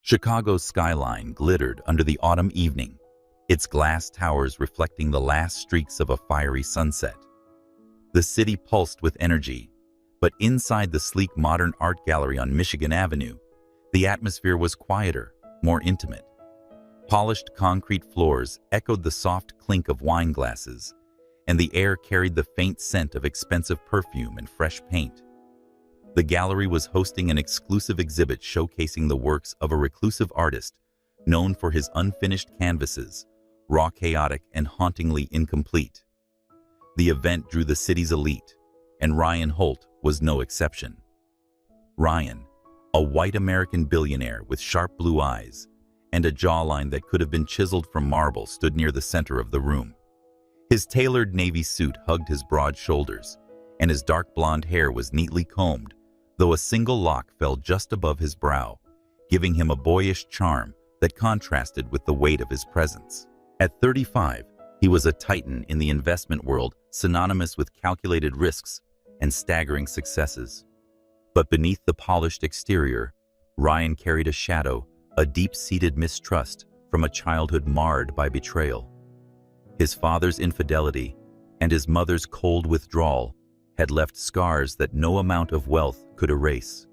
Chicago's skyline glittered under the autumn evening, its glass towers reflecting the last streaks of a fiery sunset. The city pulsed with energy, but inside the sleek modern art gallery on Michigan Avenue, the atmosphere was quieter, more intimate. Polished concrete floors echoed the soft clink of wine glasses, and the air carried the faint scent of expensive perfume and fresh paint. The gallery was hosting an exclusive exhibit showcasing the works of a reclusive artist known for his unfinished canvases, raw, chaotic, and hauntingly incomplete. The event drew the city's elite, and Ryan Holt was no exception. Ryan, a white American billionaire with sharp blue eyes and a jawline that could have been chiseled from marble, stood near the center of the room. His tailored navy suit hugged his broad shoulders, and his dark blonde hair was neatly combed, though a single lock fell just above his brow, giving him a boyish charm that contrasted with the weight of his presence. At 35, he was a titan in the investment world, synonymous with calculated risks and staggering successes. But beneath the polished exterior, Ryan carried a shadow, a deep-seated mistrust from a childhood marred by betrayal. His father's infidelity and his mother's cold withdrawal had left scars that no amount of wealth could erase.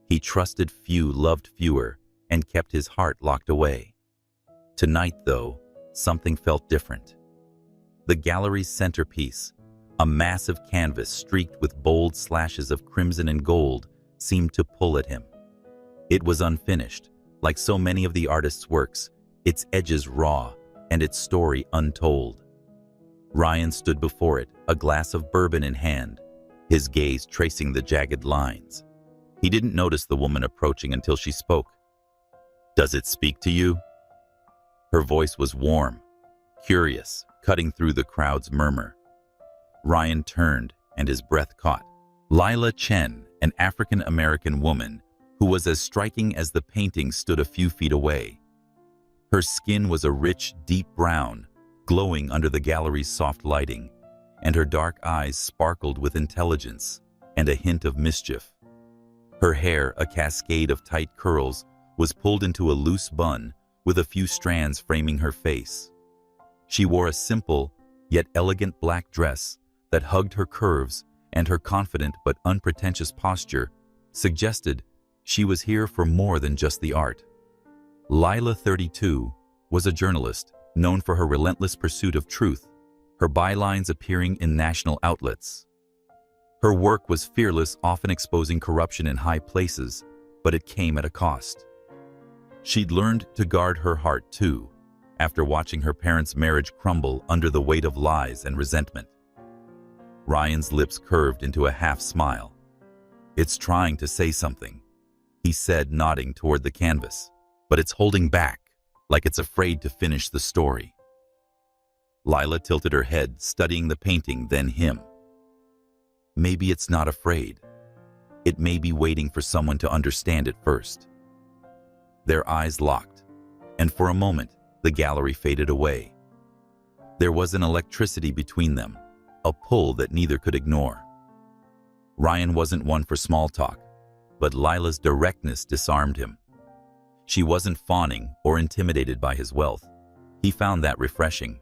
He trusted few, loved fewer, and kept his heart locked away. Tonight, though, something felt different. The gallery's centerpiece, a massive canvas streaked with bold slashes of crimson and gold, seemed to pull at him. It was unfinished, like so many of the artist's works, its edges raw and its story untold. Ryan stood before it, a glass of bourbon in hand, his gaze tracing the jagged lines. He didn't notice the woman approaching until she spoke. "Does it speak to you?" Her voice was warm, curious, cutting through the crowd's murmur. Ryan turned, and his breath caught. Lila Chen, an African-American woman who was as striking as the painting, stood a few feet away. Her skin was a rich, deep brown, glowing under the gallery's soft lighting, and her dark eyes sparkled with intelligence and a hint of mischief. Her hair, a cascade of tight curls, was pulled into a loose bun, with a few strands framing her face. She wore a simple, yet elegant black dress that hugged her curves, and her confident but unpretentious posture suggested she was here for more than just the art. Lila, 32, was a journalist known for her relentless pursuit of truth, her bylines appearing in national outlets. Her work was fearless, often exposing corruption in high places, but it came at a cost. She'd learned to guard her heart too, after watching her parents' marriage crumble under the weight of lies and resentment. Ryan's lips curved into a half-smile. "It's trying to say something," he said, nodding toward the canvas, "but it's holding back, like it's afraid to finish the story." Lila tilted her head, studying the painting, then him. "Maybe it's not afraid. It may be waiting for someone to understand it first." Their eyes locked, and for a moment, the gallery faded away. There was an electricity between them, a pull that neither could ignore. Ryan wasn't one for small talk, but Lila's directness disarmed him. She wasn't fawning or intimidated by his wealth. He found that refreshing.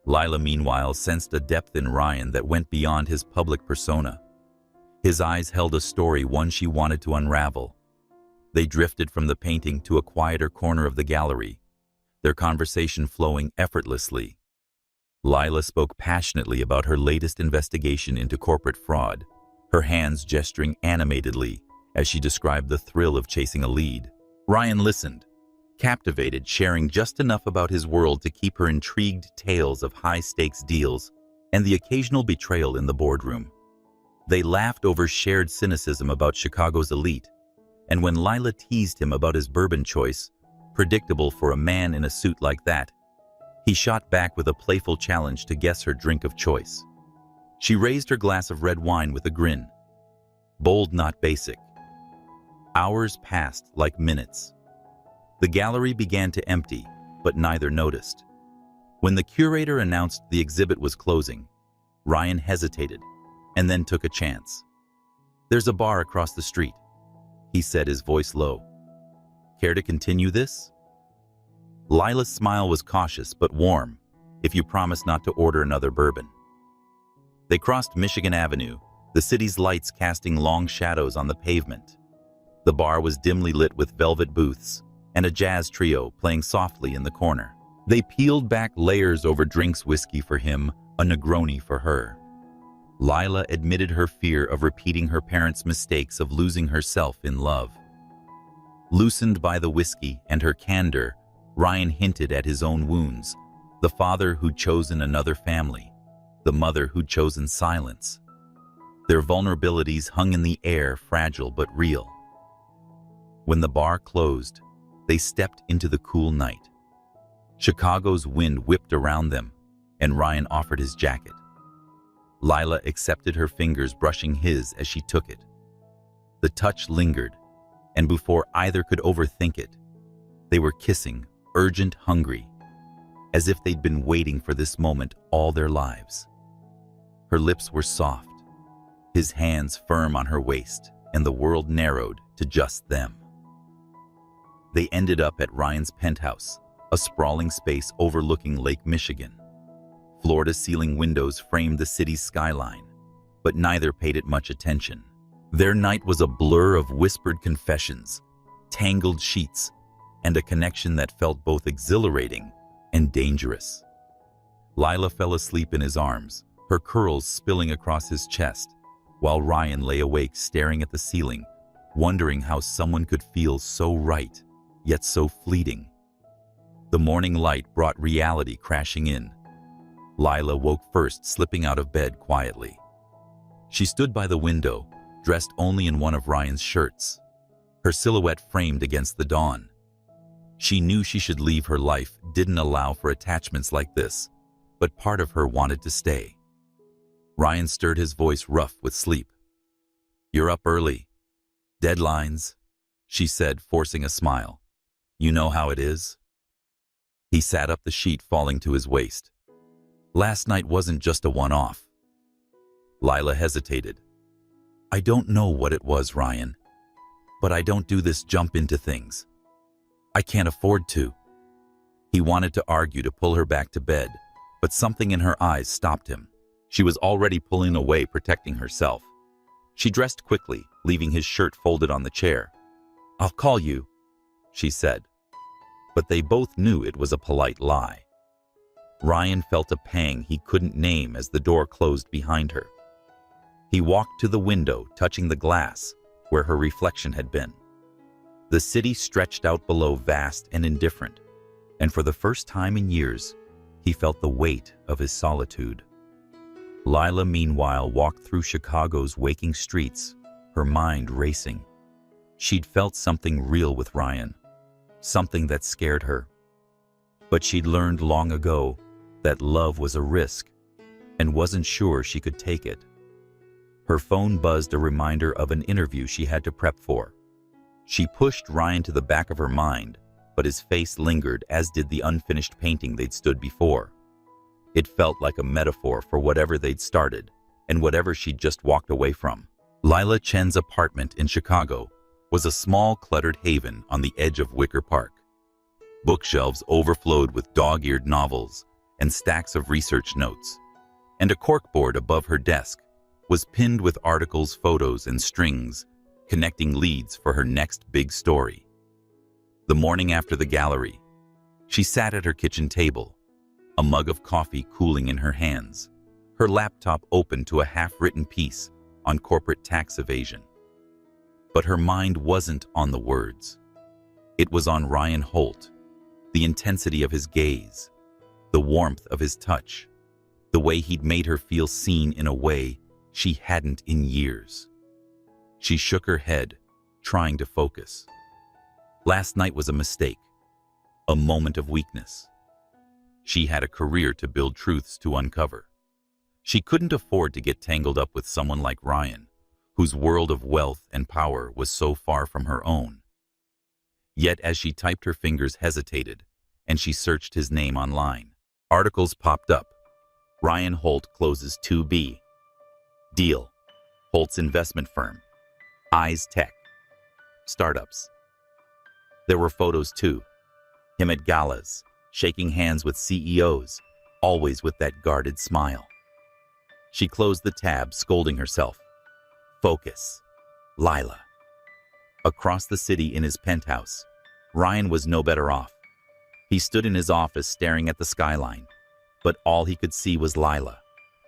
Lila, meanwhile, sensed a depth in Ryan that went beyond his public persona. His eyes held a story, one she wanted to unravel. They drifted from the painting to a quieter corner of the gallery, their conversation flowing effortlessly. Lila spoke passionately about her latest investigation into corporate fraud, her hands gesturing animatedly as she described the thrill of chasing a lead. Ryan listened, captivated, sharing just enough about his world to keep her intrigued, tales of high-stakes deals and the occasional betrayal in the boardroom. They laughed over shared cynicism about Chicago's elite, and when Lila teased him about his bourbon choice, predictable for a man in a suit like that, he shot back with a playful challenge to guess her drink of choice. She raised her glass of red wine with a grin. Bold, not basic. Hours passed like minutes. The gallery began to empty, but neither noticed. When the curator announced the exhibit was closing, Ryan hesitated and then took a chance. "There's a bar across the street," he said, his voice low. Care to continue this? Lila's smile was cautious but warm. If you promise not to order another bourbon. They crossed Michigan Avenue, the city's lights casting long shadows on the pavement. The bar was dimly lit with velvet booths and a jazz trio playing softly in the corner. They peeled back layers over drinks, whiskey for him, a Negroni for her. Lila admitted her fear of repeating her parents' mistakes of losing herself in love. Loosened by the whiskey and her candor, Ryan hinted at his own wounds, the father who'd chosen another family, the mother who'd chosen silence. Their vulnerabilities hung in the air, fragile but real. When the bar closed, they stepped into the cool night. Chicago's wind whipped around them, and Ryan offered his jacket. Lila accepted, her fingers brushing his as she took it. The touch lingered, and before either could overthink it, they were kissing, urgent, hungry, as if they'd been waiting for this moment all their lives. Her lips were soft, his hands firm on her waist, and the world narrowed to just them. They ended up at Ryan's penthouse, a sprawling space overlooking Lake Michigan. Floor-to-ceiling windows framed the city's skyline, but neither paid it much attention. Their night was a blur of whispered confessions, tangled sheets, and a connection that felt both exhilarating and dangerous. Lila fell asleep in his arms, her curls spilling across his chest, while Ryan lay awake staring at the ceiling, wondering how someone could feel so right, yet so fleeting. The morning light brought reality crashing in. Lila woke first, slipping out of bed quietly. She stood by the window, dressed only in one of Ryan's shirts, her silhouette framed against the dawn. She knew she should leave. Her life didn't allow for attachments like this, but part of her wanted to stay. Ryan stirred, his voice rough with sleep. "You're up early. Deadlines," she said, forcing a smile. "You know how it is." He sat up, the sheet falling to his waist. "Last night wasn't just a one-off." Lila hesitated. "I don't know what it was, Ryan, but I don't do this jump into things. I can't afford to." He wanted to argue, to pull her back to bed, but something in her eyes stopped him. She was already pulling away, protecting herself. She dressed quickly, leaving his shirt folded on the chair. "I'll call you," she said. But they both knew it was a polite lie. Ryan felt a pang he couldn't name as the door closed behind her. He walked to the window, touching the glass where her reflection had been. The city stretched out below, vast and indifferent, and for the first time in years, he felt the weight of his solitude. Lila, meanwhile, walked through Chicago's waking streets, her mind racing. She'd felt something real with Ryan, something that scared her. But she'd learned long ago that love was a risk and wasn't sure she could take it. Her phone buzzed, a reminder of an interview she had to prep for. She pushed Ryan to the back of her mind, but his face lingered, as did the unfinished painting they'd stood before. It felt like a metaphor for whatever they'd started and whatever she'd just walked away from. Lila Chen's apartment in Chicago was a small, cluttered haven on the edge of Wicker Park. Bookshelves overflowed with dog-eared novels and stacks of research notes, and a corkboard above her desk was pinned with articles, photos, and strings, connecting leads for her next big story. The morning after the gallery, she sat at her kitchen table, a mug of coffee cooling in her hands, her laptop open to a half-written piece on corporate tax evasion. But her mind wasn't on the words. It was on Ryan Holt, the intensity of his gaze, the warmth of his touch, the way he'd made her feel seen in a way she hadn't in years. She shook her head, trying to focus. Last night was a mistake, a moment of weakness. She had a career to build, truths to uncover. She couldn't afford to get tangled up with someone like Ryan, whose world of wealth and power was so far from her own. Yet as she typed, her fingers hesitated, and she searched his name online. Articles popped up. Ryan Holt closes 2B. Deal. Holt's investment firm. Eyes Tech. Startups. There were photos too. Him at galas, shaking hands with CEOs, always with that guarded smile. She closed the tab, scolding herself. Focus. Lila. Across the city in his penthouse, Ryan was no better off. He stood in his office staring at the skyline, but all he could see was Lila.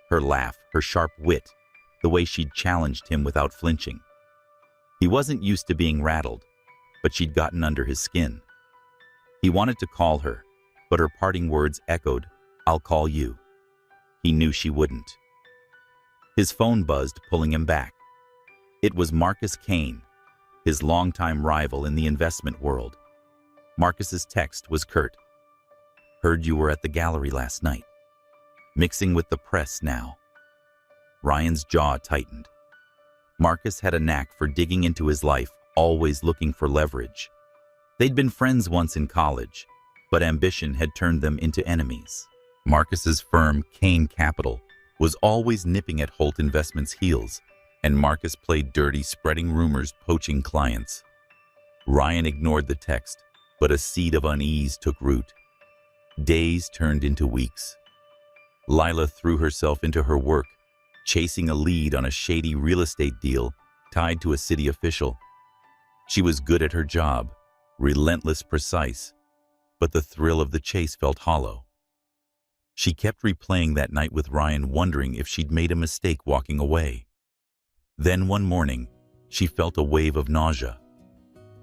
Her laugh, her sharp wit, the way she'd challenged him without flinching. He wasn't used to being rattled, but she'd gotten under his skin. He wanted to call her, but her parting words echoed, "I'll call you." He knew she wouldn't. His phone buzzed, pulling him back. It was Marcus Kane, his longtime rival in the investment world. Marcus's text was curt. "Heard you were at the gallery last night. Mixing with the press now." Ryan's jaw tightened. Marcus had a knack for digging into his life, always looking for leverage. They'd been friends once in college, but ambition had turned them into enemies. Marcus's firm, Kane Capital, was always nipping at Holt Investments' heels, and Marcus played dirty, spreading rumors, poaching clients. Ryan ignored the text, but a seed of unease took root. Days turned into weeks. Lila threw herself into her work, chasing a lead on a shady real estate deal tied to a city official. She was good at her job, relentless, precise, but the thrill of the chase felt hollow. She kept replaying that night with Ryan, wondering if she'd made a mistake walking away. Then one morning, she felt a wave of nausea.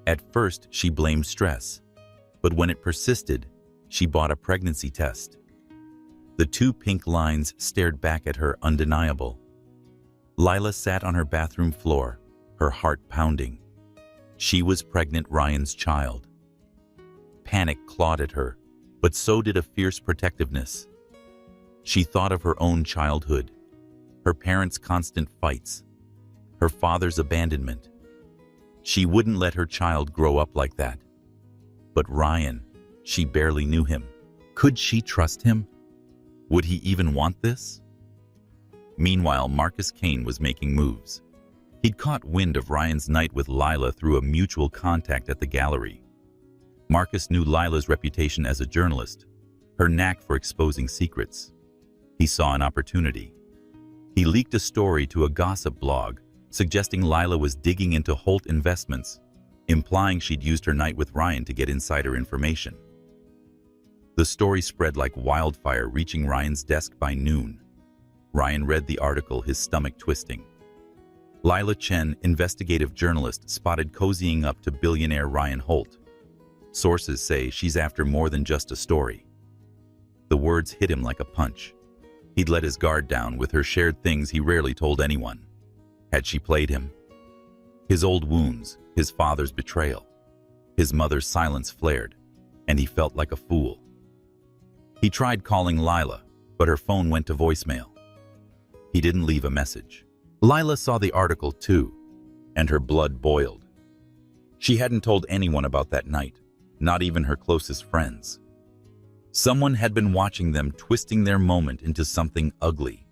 At first, she blamed stress, but when it persisted, she bought a pregnancy test. The two pink lines stared back at her, undeniable. Lila sat on her bathroom floor, her heart pounding. She was pregnant, Ryan's child. Panic clawed at her, but so did a fierce protectiveness. She thought of her own childhood, her parents' constant fights, her father's abandonment. She wouldn't let her child grow up like that. But Ryan, she barely knew him. Could she trust him? Would he even want this? Meanwhile, Marcus Kane was making moves. He'd caught wind of Ryan's night with Lila through a mutual contact at the gallery. Marcus knew Lila's reputation as a journalist, her knack for exposing secrets. He saw an opportunity. He leaked a story to a gossip blog, suggesting Lila was digging into Holt Investments, implying she'd used her night with Ryan to get insider information. The story spread like wildfire, reaching Ryan's desk by noon. Ryan read the article, his stomach twisting. Lila Chen, investigative journalist, spotted cozying up to billionaire Ryan Holt. Sources say she's after more than just a story. The words hit him like a punch. He'd let his guard down with her, shared things he rarely told anyone. Had she played him? His old wounds, his father's betrayal. His mother's silence flared, and he felt like a fool. He tried calling Lila, but her phone went to voicemail. He didn't leave a message. Lila saw the article too, and her blood boiled. She hadn't told anyone about that night, not even her closest friends. Someone had been watching them, twisting their moment into something ugly.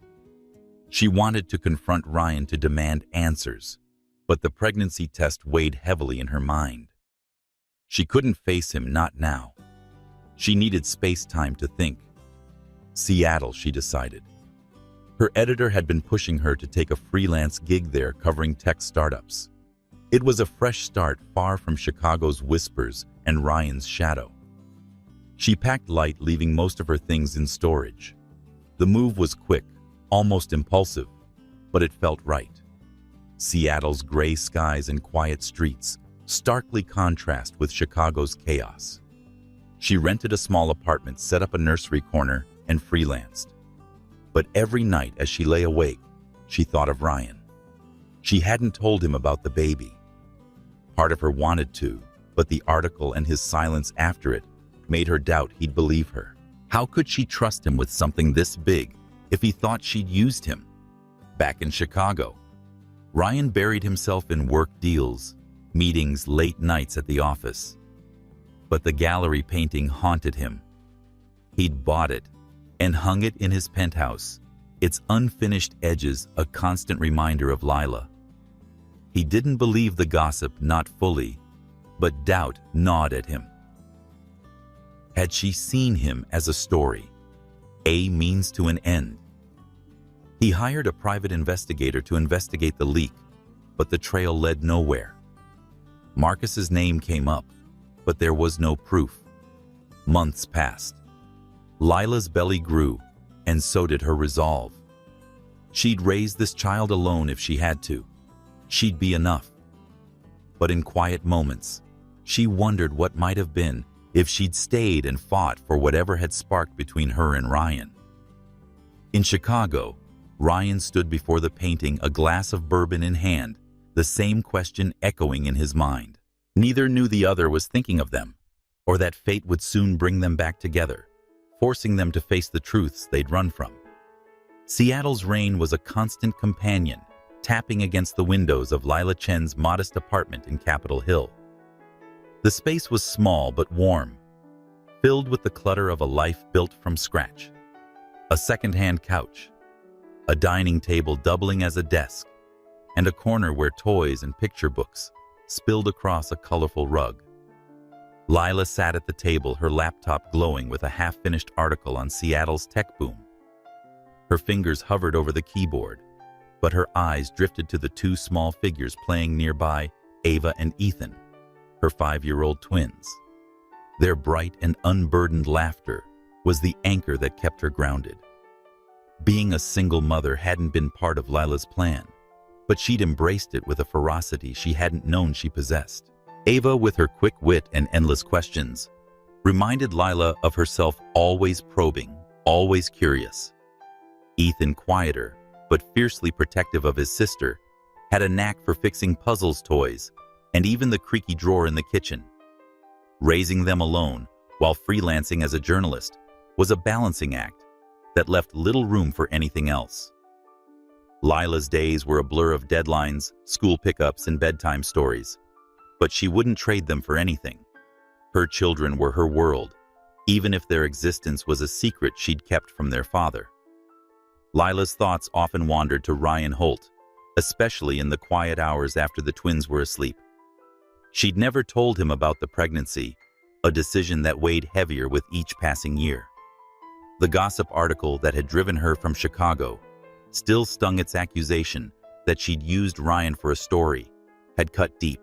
She wanted to confront Ryan, to demand answers, but the pregnancy test weighed heavily in her mind. She couldn't face him, not now. She needed space-time to think. Seattle, she decided. Her editor had been pushing her to take a freelance gig there, covering tech startups. It was a fresh start, far from Chicago's whispers and Ryan's shadow. She packed light, leaving most of her things in storage. The move was quick, almost impulsive, but it felt right. Seattle's gray skies and quiet streets starkly contrast with Chicago's chaos. She rented a small apartment, set up a nursery corner, and freelanced. But every night as she lay awake, she thought of Ryan. She hadn't told him about the baby. Part of her wanted to, but the article and his silence after it made her doubt he'd believe her. How could she trust him with something this big if he thought she'd used him? Back in Chicago, Ryan buried himself in work deals, meetings, late nights at the office. But the gallery painting haunted him. He'd bought it and hung it in his penthouse, its unfinished edges a constant reminder of Lila. He didn't believe the gossip, not fully, but doubt gnawed at him. Had she seen him as a story, a means to an end? He hired a private investigator to investigate the leak, but the trail led nowhere. Marcus's name came up, but there was no proof. Months passed. Lila's belly grew, and so did her resolve. She'd raise this child alone if she had to. She'd be enough. But in quiet moments, she wondered what might have been if she'd stayed and fought for whatever had sparked between her and Ryan. In Chicago, Ryan stood before the painting, a glass of bourbon in hand, the same question echoing in his mind. Neither knew the other was thinking of them, or that fate would soon bring them back together, forcing them to face the truths they'd run from. Seattle's rain was a constant companion, tapping against the windows of Lila Chen's modest apartment in Capitol Hill. The space was small but warm, filled with the clutter of a life built from scratch. A second-hand couch, a dining table doubling as a desk, and a corner where toys and picture books spilled across a colorful rug. Lila sat at the table, her laptop glowing with a half-finished article on Seattle's tech boom. Her fingers hovered over the keyboard, but her eyes drifted to the two small figures playing nearby, Ava and Ethan, her 5-year-old twins. Their bright and unburdened laughter was the anchor that kept her grounded. Being a single mother hadn't been part of Lila's plan, but she'd embraced it with a ferocity she hadn't known she possessed. Ava, with her quick wit and endless questions, reminded Lila of herself, always probing, always curious. Ethan, quieter, but fiercely protective of his sister, had a knack for fixing puzzles, toys, and even the creaky drawer in the kitchen. Raising them alone, while freelancing as a journalist, was a balancing act that left little room for anything else. Lila's days were a blur of deadlines, school pickups, and bedtime stories, but she wouldn't trade them for anything. Her children were her world, even if their existence was a secret she'd kept from their father. Lila's thoughts often wandered to Ryan Holt, especially in the quiet hours after the twins were asleep. She'd never told him about the pregnancy, a decision that weighed heavier with each passing year. The gossip article that had driven her from Chicago still stung. Its accusation that she'd used Ryan for a story had cut deep,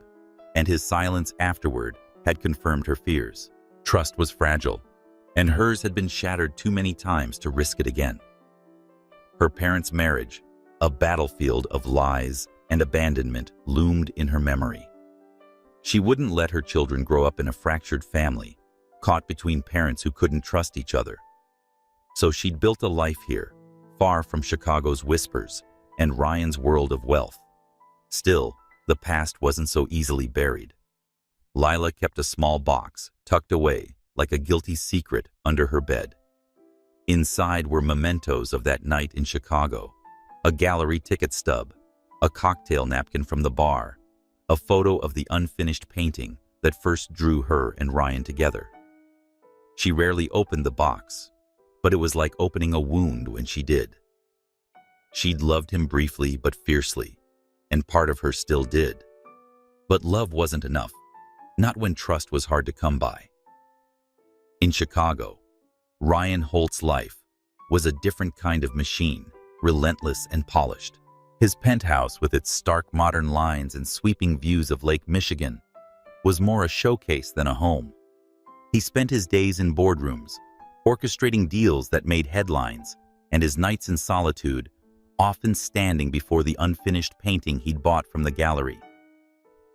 and his silence afterward had confirmed her fears. Trust was fragile, and hers had been shattered too many times to risk it again. Her parents' marriage, a battlefield of lies and abandonment, loomed in her memory. She wouldn't let her children grow up in a fractured family, caught between parents who couldn't trust each other. So she'd built a life here, far from Chicago's whispers and Ryan's world of wealth. Still, the past wasn't so easily buried. Lila kept a small box, tucked away, like a guilty secret, under her bed. Inside were mementos of that night in Chicago, a gallery ticket stub, a cocktail napkin from the bar, a photo of the unfinished painting that first drew her and Ryan together. She rarely opened the box, but it was like opening a wound when she did. She'd loved him briefly but fiercely, and part of her still did. But love wasn't enough, not when trust was hard to come by. In Chicago, Ryan Holt's life was a different kind of machine, relentless and polished. His penthouse, with its stark modern lines and sweeping views of Lake Michigan, was more a showcase than a home. He spent his days in boardrooms, orchestrating deals that made headlines, and his nights in solitude, often standing before the unfinished painting he'd bought from the gallery.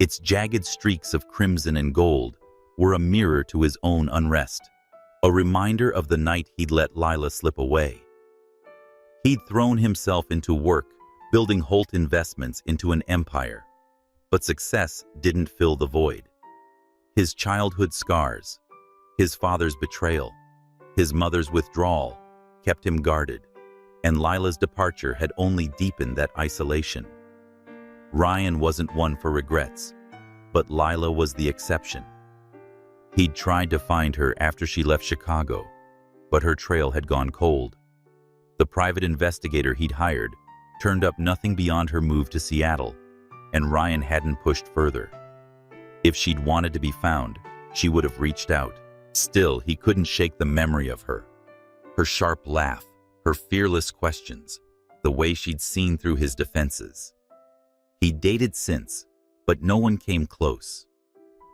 Its jagged streaks of crimson and gold were a mirror to his own unrest, a reminder of the night he'd let Lila slip away. He'd thrown himself into work, building Holt Investments into an empire, but success didn't fill the void. His childhood scars, his father's betrayal, his mother's withdrawal kept him guarded, and Lila's departure had only deepened that isolation. Ryan wasn't one for regrets, but Lila was the exception. He'd tried to find her after she left Chicago, but her trail had gone cold. The private investigator he'd hired turned up nothing beyond her move to Seattle, and Ryan hadn't pushed further. If she'd wanted to be found, she would have reached out. Still, he couldn't shake the memory of her. Her sharp laugh, her fearless questions, the way she'd seen through his defenses. He'd dated since, but no one came close.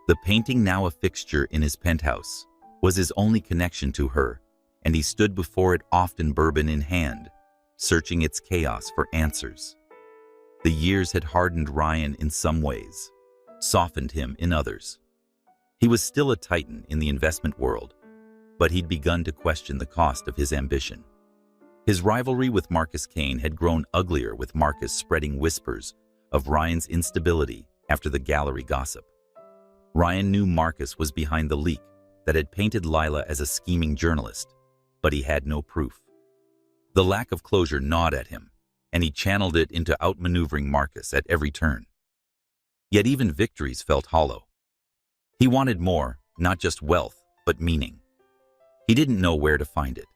The painting, now a fixture in his penthouse, was his only connection to her, and he stood before it often, bourbon in hand, searching its chaos for answers. The years had hardened Ryan in some ways, softened him in others. He was still a titan in the investment world, but he'd begun to question the cost of his ambition. His rivalry with Marcus Kane had grown uglier, with Marcus spreading whispers of Ryan's instability after the gallery gossip. Ryan knew Marcus was behind the leak that had painted Lila as a scheming journalist, but he had no proof. The lack of closure gnawed at him, and he channeled it into outmaneuvering Marcus at every turn. Yet even victories felt hollow. He wanted more, not just wealth, but meaning. He didn't know where to find it.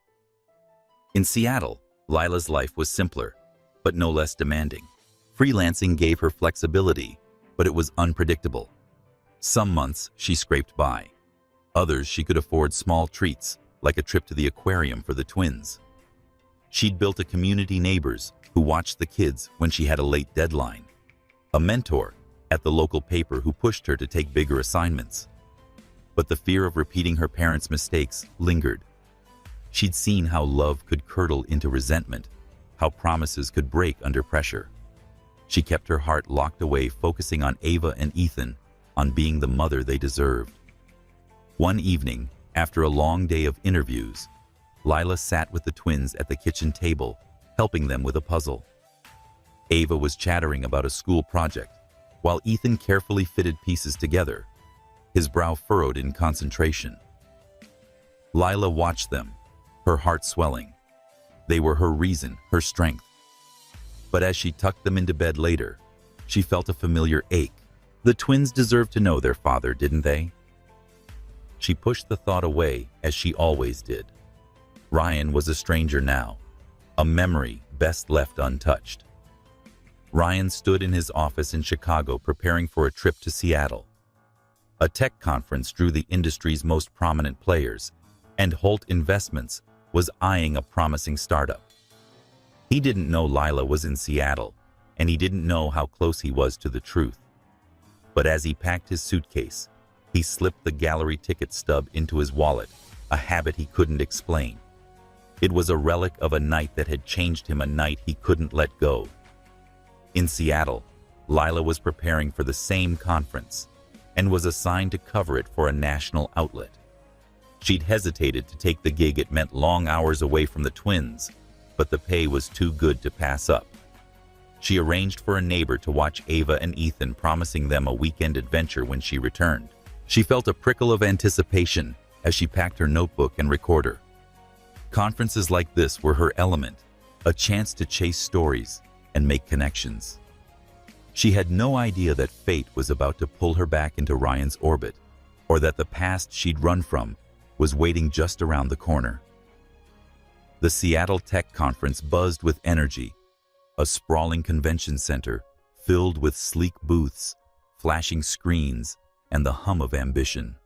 In Seattle, Lila's life was simpler, but no less demanding. Freelancing gave her flexibility, but it was unpredictable. Some months she scraped by. Others she could afford small treats, like a trip to the aquarium for the twins. She'd built a community, neighbors who watched the kids when she had a late deadline, a mentor at the local paper who pushed her to take bigger assignments. But the fear of repeating her parents' mistakes lingered. She'd seen how love could curdle into resentment, how promises could break under pressure. She kept her heart locked away, focusing on Ava and Ethan, on being the mother they deserved. One evening, after a long day of interviews, Lila sat with the twins at the kitchen table, helping them with a puzzle. Ava was chattering about a school project, while Ethan carefully fitted pieces together, his brow furrowed in concentration. Lila watched them, her heart swelling. They were her reason, her strength. But as she tucked them into bed later, she felt a familiar ache. The twins deserved to know their father, didn't they? She pushed the thought away, as she always did. Ryan was a stranger now, a memory best left untouched. Ryan stood in his office in Chicago preparing for a trip to Seattle. A tech conference drew the industry's most prominent players, and Holt Investments was eyeing a promising startup. He didn't know Lila was in Seattle, and he didn't know how close he was to the truth. But as he packed his suitcase, he slipped the gallery ticket stub into his wallet, a habit he couldn't explain. It was a relic of a night that had changed him, a night he couldn't let go. In Seattle, Lila was preparing for the same conference and was assigned to cover it for a national outlet. She'd hesitated to take the gig. It meant long hours away from the twins, but the pay was too good to pass up. She arranged for a neighbor to watch Ava and Ethan, promising them a weekend adventure when she returned. She felt a prickle of anticipation as she packed her notebook and recorder. Conferences like this were her element, a chance to chase stories and make connections. She had no idea that fate was about to pull her back into Ryan's orbit, or that the past she'd run from was waiting just around the corner. The Seattle Tech Conference buzzed with energy, a sprawling convention center filled with sleek booths, flashing screens, and the hum of ambition.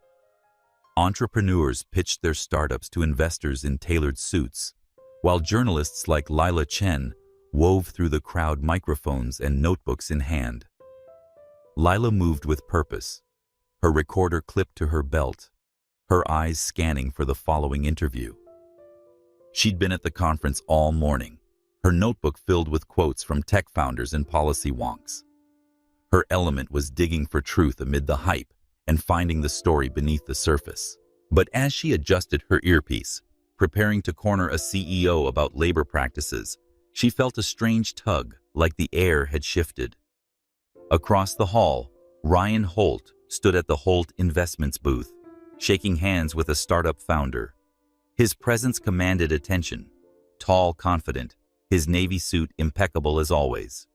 Entrepreneurs pitched their startups to investors in tailored suits, while journalists like Lila Chen wove through the crowd, microphones and notebooks in hand. Lila moved with purpose, her recorder clipped to her belt, her eyes scanning for the following interview. She'd been at the conference all morning, her notebook filled with quotes from tech founders and policy wonks. Her element was digging for truth amid the hype and finding the story beneath the surface. But as she adjusted her earpiece, preparing to corner a CEO about labor practices, she felt a strange tug, like the air had shifted. Across the hall, Ryan Holt stood at the Holt Investments booth, shaking hands with a startup founder. His presence commanded attention, tall, confident, his navy suit impeccable as always.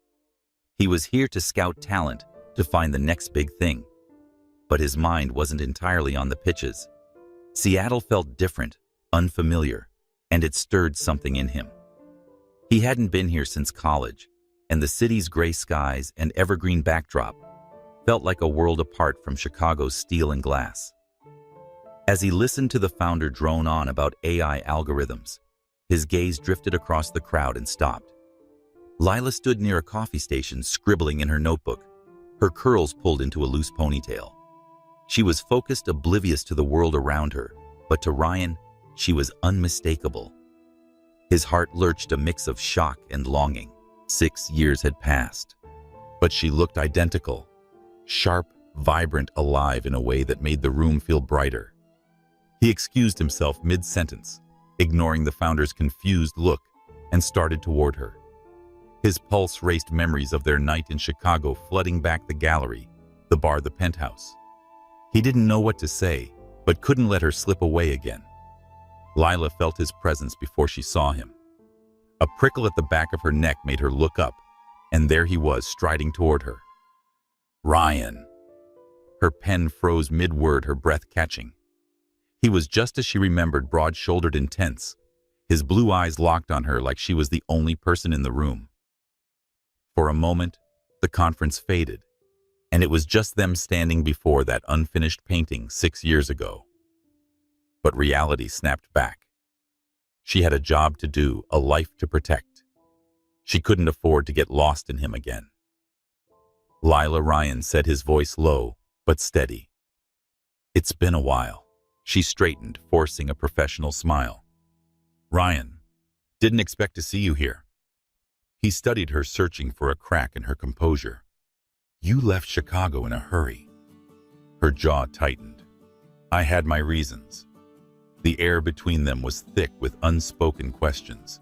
He was here to scout talent, to find the next big thing. But his mind wasn't entirely on the pitches. Seattle felt different, unfamiliar, and it stirred something in him. He hadn't been here since college, and the city's gray skies and evergreen backdrop felt like a world apart from Chicago's steel and glass. As he listened to the founder drone on about AI algorithms, his gaze drifted across the crowd and stopped. Lila stood near a coffee station, scribbling in her notebook, her curls pulled into a loose ponytail. She was focused, oblivious to the world around her, but to Ryan, she was unmistakable. His heart lurched, a mix of shock and longing. 6 years had passed, but she looked identical, sharp, vibrant, alive in a way that made the room feel brighter. He excused himself mid-sentence, ignoring the founder's confused look, and started toward her. His pulse raced, memories of their night in Chicago flooding back the gallery, the bar, the penthouse. He didn't know what to say, but couldn't let her slip away again. Lila felt his presence before she saw him. A prickle at the back of her neck made her look up, and there he was, striding toward her. Ryan. Her pen froze mid-word, her breath catching. He was just as she remembered, broad-shouldered and tense, his blue eyes locked on her like she was the only person in the room. For a moment, the conference faded, and it was just them standing before that unfinished painting 6 years ago. But reality snapped back. She had a job to do, a life to protect. She couldn't afford to get lost in him again. Lila, Ryan said, his voice low but steady. It's been a while. She straightened, forcing a professional smile. Ryan, didn't expect to see you here. He studied her, searching for a crack in her composure. You left Chicago in a hurry. Her jaw tightened. I had my reasons. The air between them was thick with unspoken questions.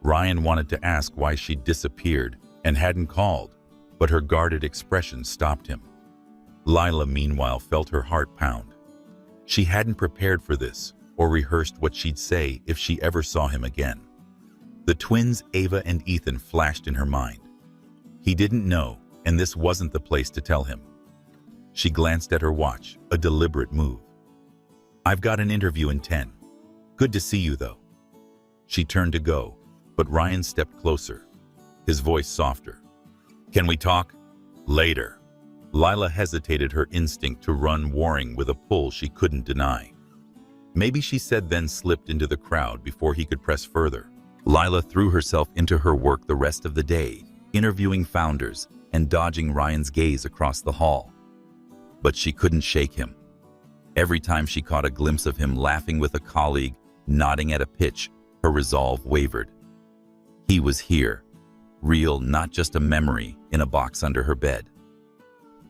Ryan wanted to ask why she'd disappeared and hadn't called, but her guarded expression stopped him. Lila, meanwhile, felt her heart pound. She hadn't prepared for this or rehearsed what she'd say if she ever saw him again. The twins, Ava and Ethan, flashed in her mind. He didn't know, and this wasn't the place to tell him. She glanced at her watch, a deliberate move. I've got an interview in 10. Good to see you, though. She turned to go, but Ryan stepped closer, his voice softer. Can we talk? Later. Lila hesitated, her instinct to run warring with a pull she couldn't deny. Maybe, she said, then slipped into the crowd before he could press further. Lila threw herself into her work the rest of the day, interviewing founders and dodging Ryan's gaze across the hall. But she couldn't shake him. Every time she caught a glimpse of him laughing with a colleague, nodding at a pitch, her resolve wavered. He was here, real, not just a memory in a box under her bed.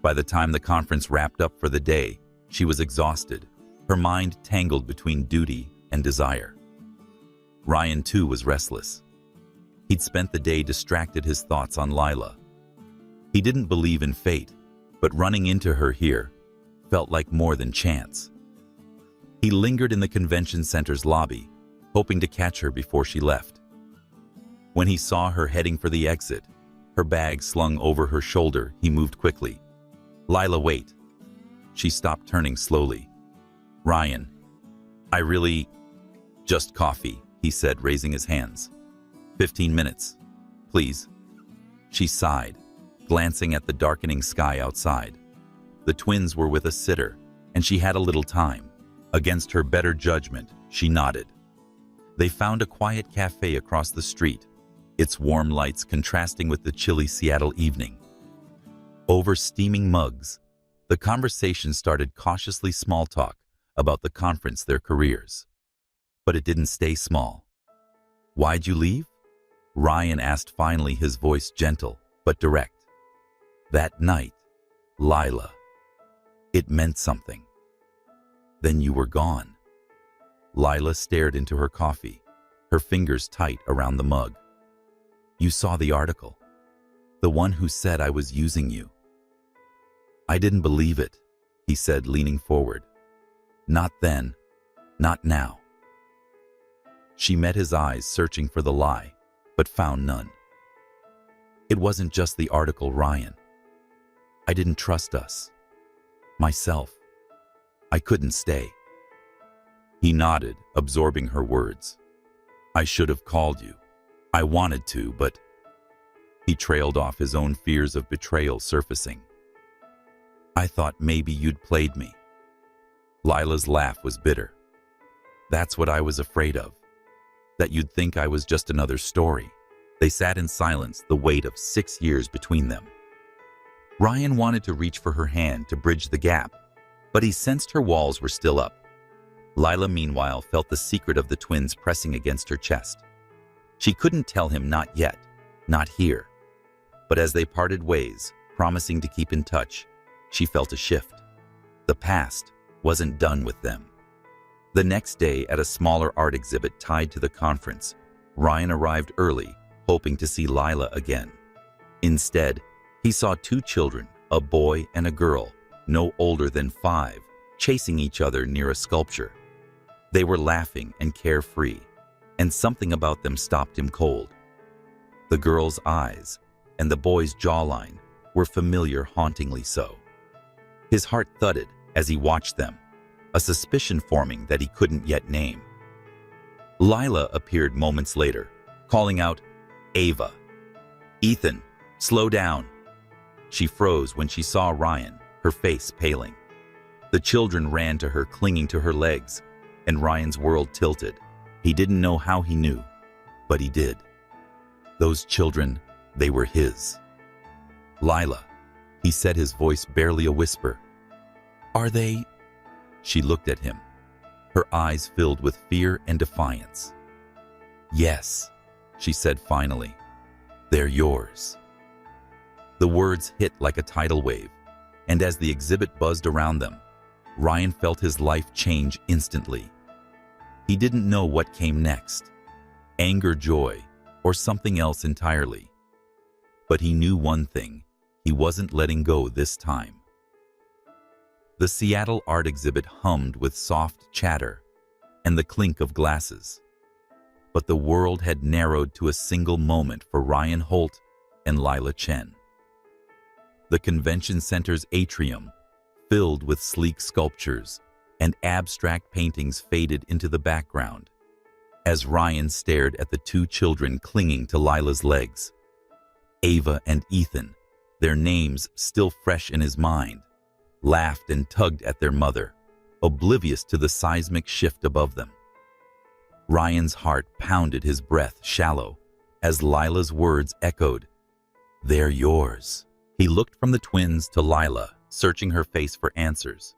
By the time the conference wrapped up for the day, she was exhausted, her mind tangled between duty and desire. Ryan, too, was restless. He'd spent the day distracted, his thoughts on Lila. He didn't believe in fate, but running into her here felt like more than chance. He lingered in the convention center's lobby, hoping to catch her before she left. When he saw her heading for the exit, her bag slung over her shoulder, he moved quickly. Lila, wait. She stopped, turning slowly. Ryan, just coffee, he said, raising his hands. 15 minutes, please. She sighed, glancing at the darkening sky outside. The twins were with a sitter, and she had a little time. Against her better judgment, she nodded. They found a quiet cafe across the street, its warm lights contrasting with the chilly Seattle evening. Over steaming mugs, the conversation started, cautiously small talk about the conference, their careers. But it didn't stay small. Why'd you leave? Ryan asked finally, his voice gentle but direct. That night, Lila. It meant something. Then you were gone. Lila stared into her coffee, her fingers tight around the mug. You saw the article. The one who said I was using you. I didn't believe it, he said, leaning forward. Not then, not now. She met his eyes, searching for the lie, but found none. It wasn't just the article, Ryan. I didn't trust us. Myself. I couldn't stay. He nodded, absorbing her words. I should have called you. I wanted to, but... He trailed off, his own fears of betrayal surfacing. I thought maybe you'd played me." Lila's laugh was bitter. "That's what I was afraid of. That you'd think I was just another story." They sat in silence, the weight of 6 years between them. Ryan wanted to reach for her hand to bridge the gap, but he sensed her walls were still up. Lila, meanwhile, felt the secret of the twins pressing against her chest. She couldn't tell him not yet, not here. But as they parted ways, promising to keep in touch, she felt a shift. The past wasn't done with them. The next day, at a smaller art exhibit tied to the conference, Ryan arrived early, hoping to see Lila again. Instead, he saw 2 children, a boy and a girl, no older than 5, chasing each other near a sculpture. They were laughing and carefree, and something about them stopped him cold. The girl's eyes and the boy's jawline were familiar, hauntingly so. His heart thudded as he watched them, a suspicion forming that he couldn't yet name. Lila appeared moments later, calling out, "Ava! Ethan, slow down!" She froze when she saw Ryan, her face paling. The children ran to her, clinging to her legs, and Ryan's world tilted. He didn't know how he knew, but he did. Those children, they were his. "Lila," he said, his voice barely a whisper. "Are they?" She looked at him, her eyes filled with fear and defiance. "Yes," she said finally. "They're yours." The words hit like a tidal wave, and as the exhibit buzzed around them, Ryan felt his life change instantly. He didn't know what came next, anger, joy, or something else entirely. But he knew one thing: he wasn't letting go this time. The Seattle art exhibit hummed with soft chatter and the clink of glasses. But the world had narrowed to a single moment for Ryan Holt and Lila Chen. The convention center's atrium, filled with sleek sculptures and abstract paintings, faded into the background as Ryan stared at the 2 children clinging to Lila's legs. Ava and Ethan, their names still fresh in his mind, laughed and tugged at their mother, oblivious to the seismic shift above them. Ryan's heart pounded, his breath shallow, as Lila's words echoed, "They're yours." He looked from the twins to Lila, searching her face for answers.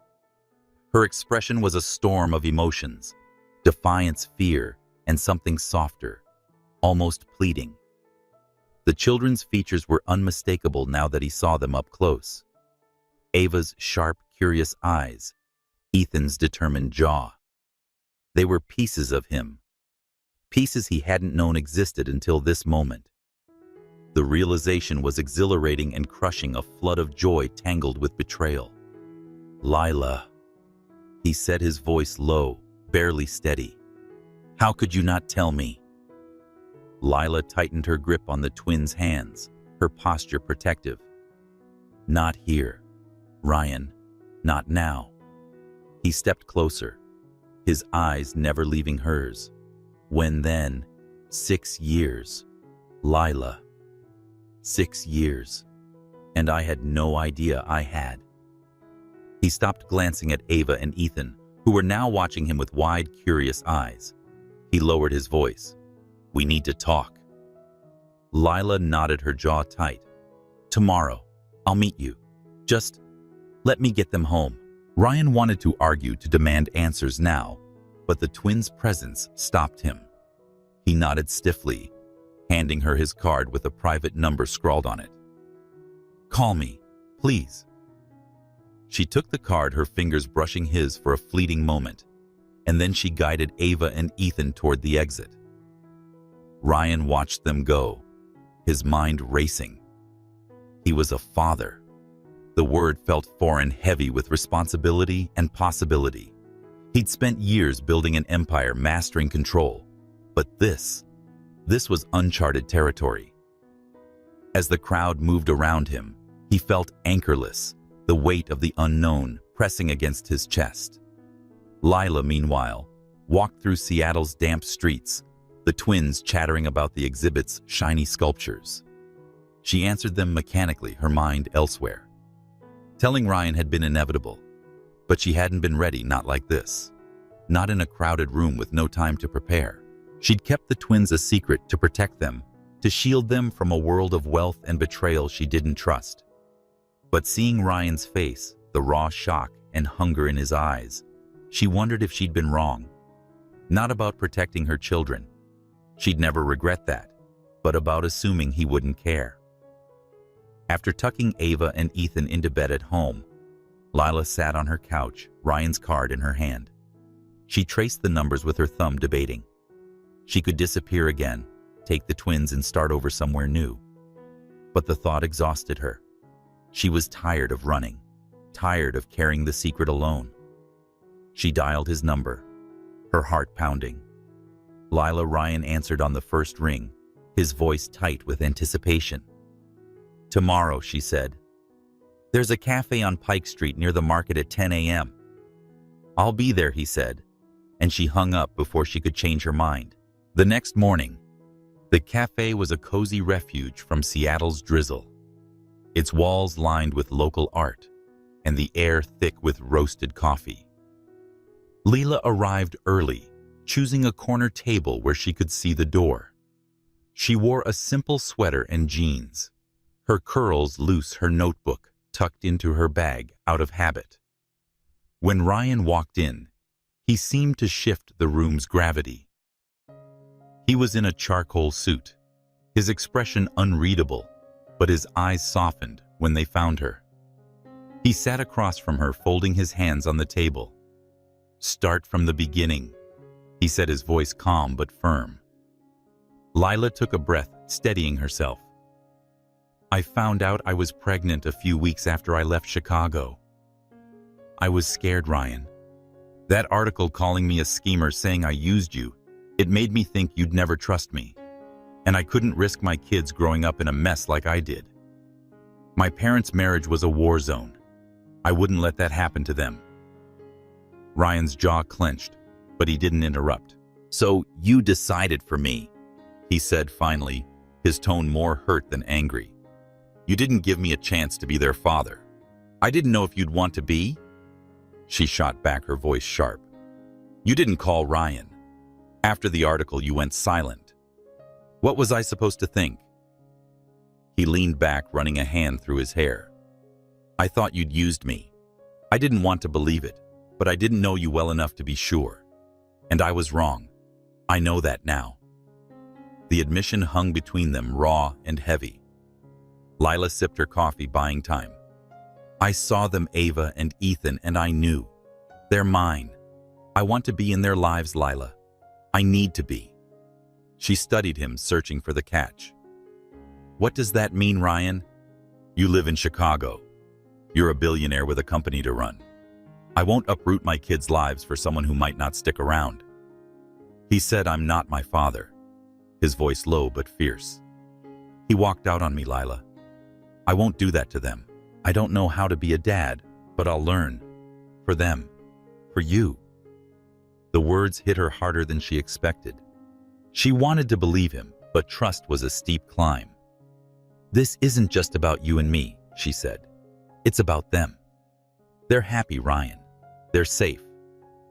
Her expression was a storm of emotions: defiance, fear, and something softer, almost pleading. The children's features were unmistakable now that he saw them up close. Ava's sharp, curious eyes, Ethan's determined jaw. They were pieces of him, pieces he hadn't known existed until this moment. The realization was exhilarating and crushing, a flood of joy tangled with betrayal. "Lila," he said, his voice low, barely steady. "How could you not tell me?" Lila tightened her grip on the twins' hands, her posture protective. "Not here, Ryan, not now." He stepped closer, his eyes never leaving hers. "When then? 6 years, Lila. 6 years. And I had no idea I had." He stopped, glancing at Ava and Ethan, who were now watching him with wide, curious eyes. He lowered his voice. "We need to talk." Lila nodded, her jaw tight. "Tomorrow, I'll meet you. Just let me get them home." Ryan wanted to argue, to demand answers now, but the twins' presence stopped him. He nodded stiffly, handing her his card with a private number scrawled on it. "Call me, please." She took the card, her fingers brushing his for a fleeting moment, and then she guided Ava and Ethan toward the exit. Ryan watched them go, his mind racing. He was a father. The word felt foreign, heavy with responsibility and possibility. He'd spent years building an empire, mastering control. But this was uncharted territory. As the crowd moved around him, he felt anchorless, the weight of the unknown pressing against his chest. Lila, meanwhile, walked through Seattle's damp streets, the twins chattering about the exhibit's shiny sculptures. She answered them mechanically, her mind elsewhere. Telling Ryan had been inevitable, but she hadn't been ready, not like this. Not in a crowded room with no time to prepare. She'd kept the twins a secret to protect them, to shield them from a world of wealth and betrayal she didn't trust. But seeing Ryan's face, the raw shock and hunger in his eyes, she wondered if she'd been wrong. Not about protecting her children. She'd never regret that, but about assuming he wouldn't care. After tucking Ava and Ethan into bed at home, Lila sat on her couch, Ryan's card in her hand. She traced the numbers with her thumb, debating. She could disappear again, take the twins and start over somewhere new. But the thought exhausted her. She was tired of running, tired of carrying the secret alone. She dialed his number, her heart pounding. Lila. Ryan answered on the first ring, his voice tight with anticipation. "Tomorrow," she said. "There's a cafe on Pike Street near the market at 10 a.m. "I'll be there," he said, and she hung up before she could change her mind. The next morning, the cafe was a cozy refuge from Seattle's drizzle. Its walls lined with local art, and the air thick with roasted coffee. Leela arrived early, choosing a corner table where she could see the door. She wore a simple sweater and jeans, her curls loose, her notebook tucked into her bag out of habit. When Ryan walked in, he seemed to shift the room's gravity. He was in a charcoal suit, his expression unreadable, but his eyes softened when they found her. He sat across from her, folding his hands on the table. "Start from the beginning," he said, his voice calm but firm. Lila took a breath, steadying herself. "I found out I was pregnant a few weeks after I left Chicago. I was scared, Ryan. That article calling me a schemer, saying I used you, it made me think you'd never trust me. And I couldn't risk my kids growing up in a mess like I did. My parents' marriage was a war zone. I wouldn't let that happen to them." Ryan's jaw clenched, but he didn't interrupt. "So you decided for me," he said finally, his tone more hurt than angry. "You didn't give me a chance to be their father. I didn't know if you'd want to be." She shot back, her voice sharp. "You didn't call Ryan. After the article, you went silent. What was I supposed to think?" He leaned back, running a hand through his hair. "I thought you'd used me. I didn't want to believe it, but I didn't know you well enough to be sure. And I was wrong. I know that now." The admission hung between them, raw and heavy. Lila sipped her coffee, buying time. "I saw them, Ava and Ethan, and I knew. They're mine. I want to be in their lives, Lila. I need to be." She studied him, searching for the catch. "What does that mean, Ryan? You live in Chicago. You're a billionaire with a company to run. I won't uproot my kids' lives for someone who might not stick around." He said, "I'm not my father," his voice low but fierce. "He walked out on me, Lila. I won't do that to them. I don't know how to be a dad, but I'll learn. For them. For you." The words hit her harder than she expected. She wanted to believe him, but trust was a steep climb. "This isn't just about you and me," she said. "It's about them. They're happy, Ryan. They're safe.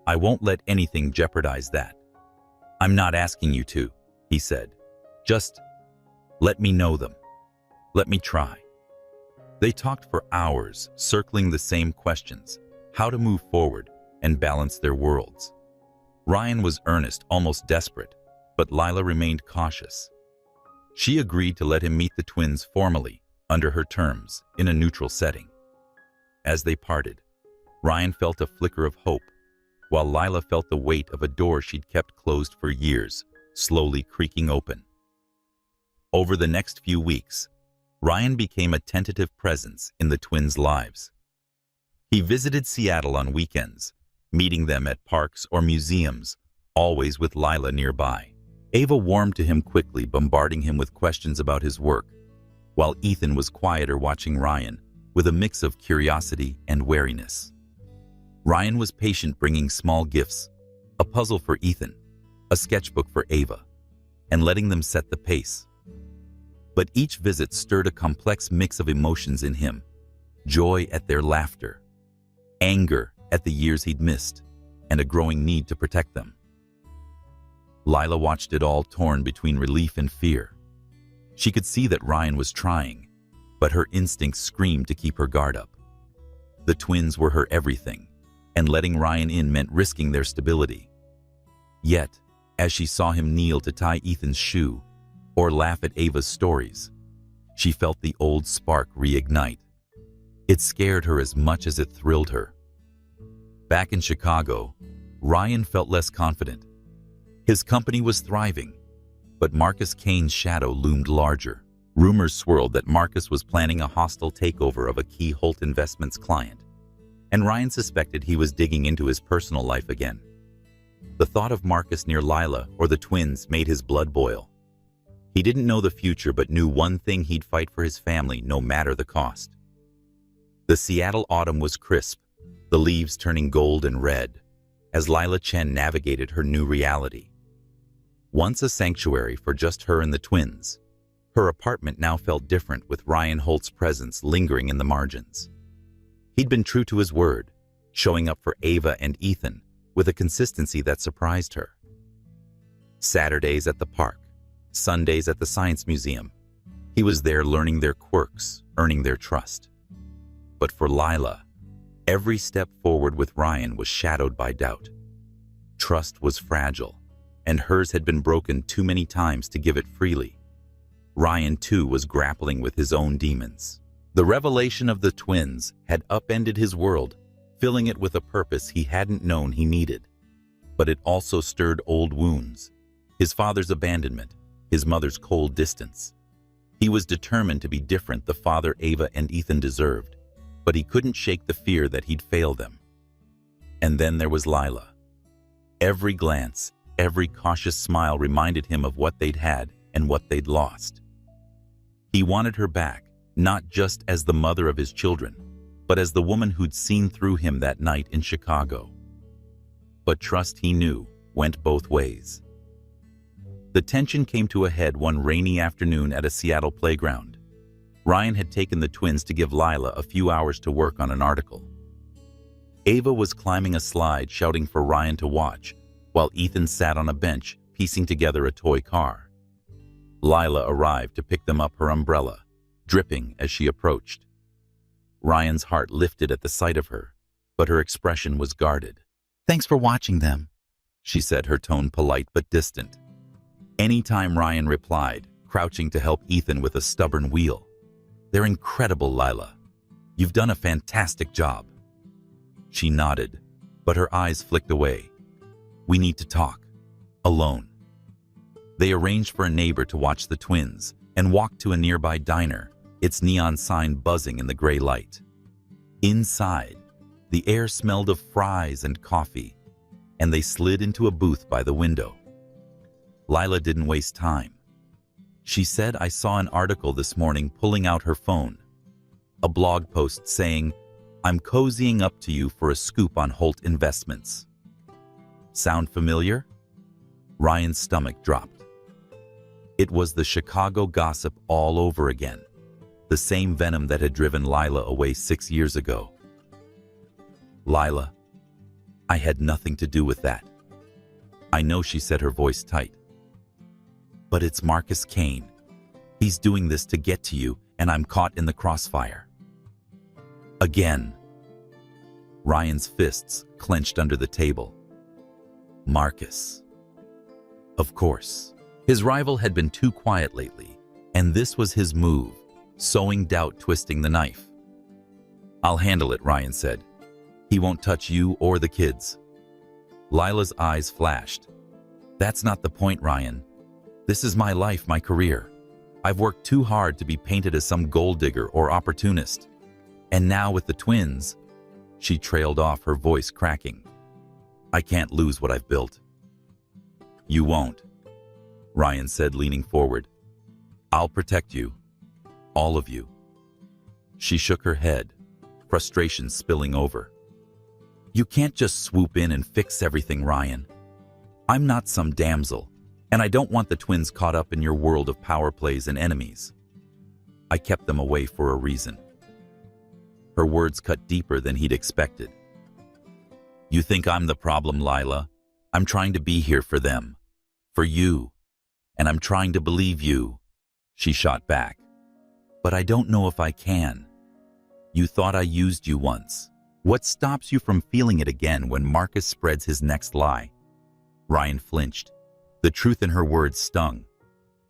I won't let anything jeopardize that." "I'm not asking you to," he said. "Just let me know them. Let me try." They talked for hours, circling the same questions: how to move forward and balance their worlds. Ryan was earnest, almost desperate, but Lila remained cautious. She agreed to let him meet the twins formally, under her terms, in a neutral setting. As they parted, Ryan felt a flicker of hope, while Lila felt the weight of a door she'd kept closed for years, slowly creaking open. Over the next few weeks, Ryan became a tentative presence in the twins' lives. He visited Seattle on weekends, meeting them at parks or museums, always with Lila nearby. Ava warmed to him quickly, bombarding him with questions about his work, while Ethan was quieter, watching Ryan with a mix of curiosity and wariness. Ryan was patient, bringing small gifts, a puzzle for Ethan, a sketchbook for Ava, and letting them set the pace. But each visit stirred a complex mix of emotions in him: joy at their laughter, anger at the years he'd missed, and a growing need to protect them. Lila watched it all, torn between relief and fear. She could see that Ryan was trying, but her instincts screamed to keep her guard up. The twins were her everything, and letting Ryan in meant risking their stability. Yet, as she saw him kneel to tie Ethan's shoe or laugh at Ava's stories, she felt the old spark reignite. It scared her as much as it thrilled her. Back in Chicago, Ryan felt less confident. His company was thriving, but Marcus Kane's shadow loomed larger. Rumors swirled that Marcus was planning a hostile takeover of a key Holt Investments client, and Ryan suspected he was digging into his personal life again. The thought of Marcus near Lila or the twins made his blood boil. He didn't know the future, but knew one thing: he'd fight for his family no matter the cost. The Seattle autumn was crisp, the leaves turning gold and red, as Lila Chen navigated her new reality. Once a sanctuary for just her and the twins, her apartment now felt different, with Ryan Holt's presence lingering in the margins. He'd been true to his word, showing up for Ava and Ethan with a consistency that surprised her. Saturdays at the park, Sundays at the Science Museum, he was there learning their quirks, earning their trust. But for Lila, every step forward with Ryan was shadowed by doubt. Trust was fragile, and hers had been broken too many times to give it freely. Ryan, too, was grappling with his own demons. The revelation of the twins had upended his world, filling it with a purpose he hadn't known he needed. But it also stirred old wounds: his father's abandonment, his mother's cold distance. He was determined to be different, the father Ava and Ethan deserved, but he couldn't shake the fear that he'd fail them. And then there was Lila. Every glance, every cautious smile reminded him of what they'd had and what they'd lost. He wanted her back, not just as the mother of his children, but as the woman who'd seen through him that night in Chicago. But trust, he knew, went both ways. The tension came to a head one rainy afternoon at a Seattle playground. Ryan had taken the twins to give Lila a few hours to work on an article. Ava was climbing a slide, shouting for Ryan to watch, while Ethan sat on a bench, piecing together a toy car. Lila arrived to pick them up, her umbrella dripping as she approached. Ryan's heart lifted at the sight of her, but her expression was guarded. "Thanks for watching them," she said, her tone polite but distant. Anytime Ryan replied, crouching to help Ethan with a stubborn wheel. "They're incredible, Lila. You've done a fantastic job." She nodded, but her eyes flicked away. "We need to talk. Alone." They arranged for a neighbor to watch the twins and walked to a nearby diner, its neon sign buzzing in the gray light. Inside, the air smelled of fries and coffee, and they slid into a booth by the window. Lila didn't waste time. She said, "I saw an article this morning," pulling out her phone. A blog post saying, "I'm cozying up to you for a scoop on Holt Investments." Sound familiar? Ryan's stomach dropped. It was the Chicago gossip all over again, the same venom that had driven Lila away 6 years ago. "Lila, I had nothing to do with that." "I know," she said, her voice tight. "But it's Marcus Kane. He's doing this to get to you, and I'm caught in the crossfire." Again. Ryan's fists clenched under the table. Marcus. Of course. His rival had been too quiet lately, and this was his move, sowing doubt, twisting the knife. "I'll handle it," Ryan said. "He won't touch you or the kids." Lila's eyes flashed. "That's not the point, Ryan. This is my life, my career. I've worked too hard to be painted as some gold digger or opportunist. And now with the twins," she trailed off, her voice cracking, "I can't lose what I've built." "You won't," Ryan said, leaning forward. "I'll protect you. All of you." She shook her head, frustration spilling over. "You can't just swoop in and fix everything, Ryan. I'm not some damsel, and I don't want the twins caught up in your world of power plays and enemies. I kept them away for a reason." Her words cut deeper than he'd expected. "You think I'm the problem, Lila? I'm trying to be here for them. For you. And I'm trying to believe you," she shot back. "But I don't know if I can. You thought I used you once. What stops you from feeling it again when Marcus spreads his next lie?" Ryan flinched. The truth in her words stung.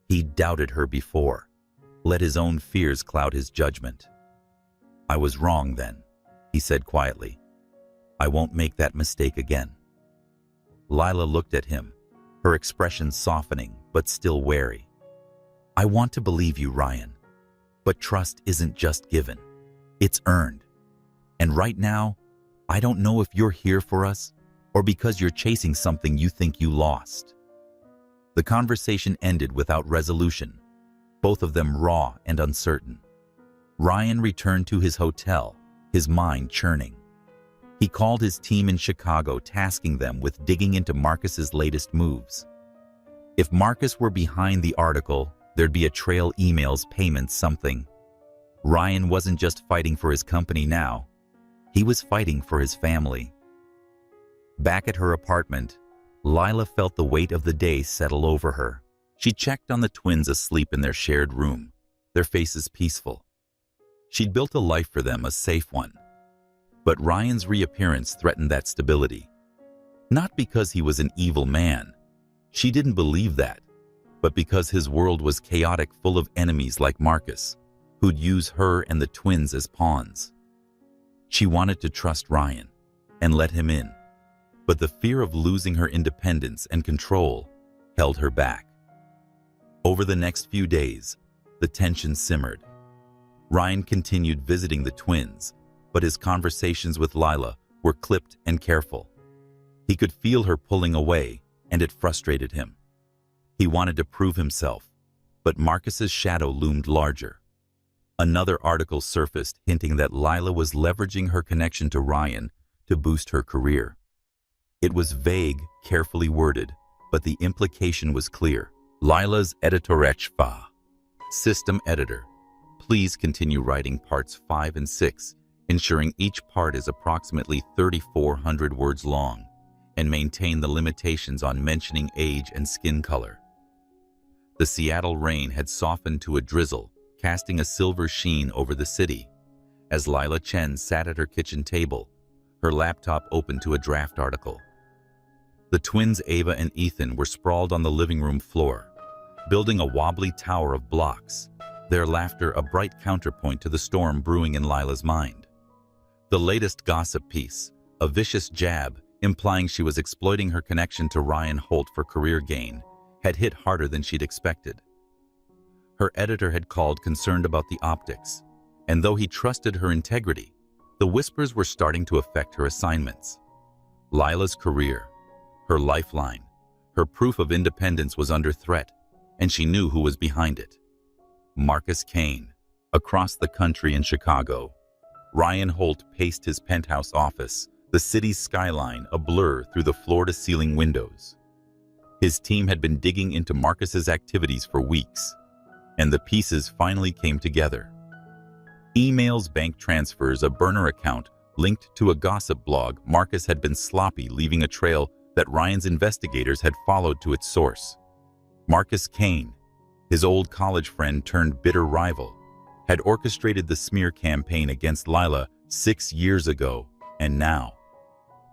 He'd doubted her before, let his own fears cloud his judgment. "I was wrong then," he said quietly. "I won't make that mistake again." Lila looked at him, her expression softening but still wary. "I want to believe you, Ryan, but trust isn't just given. It's earned. And right now, I don't know if you're here for us or because you're chasing something you think you lost." The conversation ended without resolution, both of them raw and uncertain. Ryan returned to his hotel, his mind churning. He called his team in Chicago, tasking them with digging into Marcus's latest moves. If Marcus were behind the article, there'd be a trail, emails, payments, something. Ryan wasn't just fighting for his company now. He was fighting for his family. Back at her apartment, Lila felt the weight of the day settle over her. She checked on the twins asleep in their shared room, their faces peaceful. She'd built a life for them, a safe one. But Ryan's reappearance threatened that stability. Not because he was an evil man. She didn't believe that. But because his world was chaotic, full of enemies like Marcus, who'd use her and the twins as pawns. She wanted to trust Ryan and let him in. But the fear of losing her independence and control held her back. Over the next few days, the tension simmered. Ryan continued visiting the twins, but his conversations with Lila were clipped and careful. He could feel her pulling away, and it frustrated him. He wanted to prove himself, but Marcus's shadow loomed larger. Another article surfaced hinting that Lila was leveraging her connection to Ryan to boost her career. It was vague, carefully worded, but the implication was clear. Lila's editor-in-chief, system editor. Please continue writing parts 5 and 6, ensuring each part is approximately 3,400 words long, and maintain the limitations on mentioning age and skin color. The Seattle rain had softened to a drizzle, casting a silver sheen over the city. As Lila Chen sat at her kitchen table, her laptop open to a draft article. The twins Ava and Ethan were sprawled on the living room floor, building a wobbly tower of blocks, their laughter a bright counterpoint to the storm brewing in Lila's mind. The latest gossip piece, a vicious jab implying she was exploiting her connection to Ryan Holt for career gain, had hit harder than she'd expected. Her editor had called concerned about the optics, and though he trusted her integrity, the whispers were starting to affect her assignments. Lila's career, her lifeline, her proof of independence was under threat, and she knew who was behind it. Marcus Kane. Across the country in Chicago, Ryan Holt paced his penthouse office, the city's skyline a blur through the floor-to-ceiling windows. His team had been digging into Marcus's activities for weeks, and the pieces finally came together. Emails, bank transfers, a burner account linked to a gossip blog. Marcus had been sloppy, leaving a trail that Ryan's investigators had followed to its source. Marcus Kane, his old college friend turned bitter rival, had orchestrated the smear campaign against Lila 6 years ago, and now.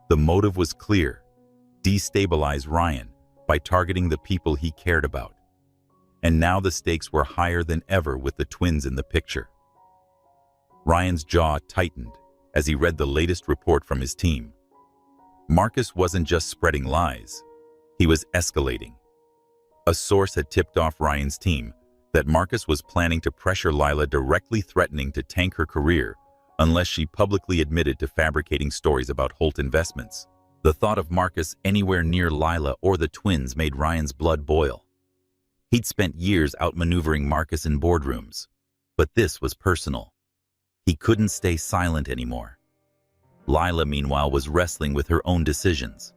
The motive was clear: destabilize Ryan by targeting the people he cared about. And now the stakes were higher than ever with the twins in the picture. Ryan's jaw tightened as he read the latest report from his team. Marcus wasn't just spreading lies, he was escalating. A source had tipped off Ryan's team that Marcus was planning to pressure Lila, directly threatening to tank her career unless she publicly admitted to fabricating stories about Holt investments. The thought of Marcus anywhere near Lila or the twins made Ryan's blood boil. He'd spent years outmaneuvering Marcus in boardrooms, but this was personal. He couldn't stay silent anymore. Lila, meanwhile, was wrestling with her own decisions.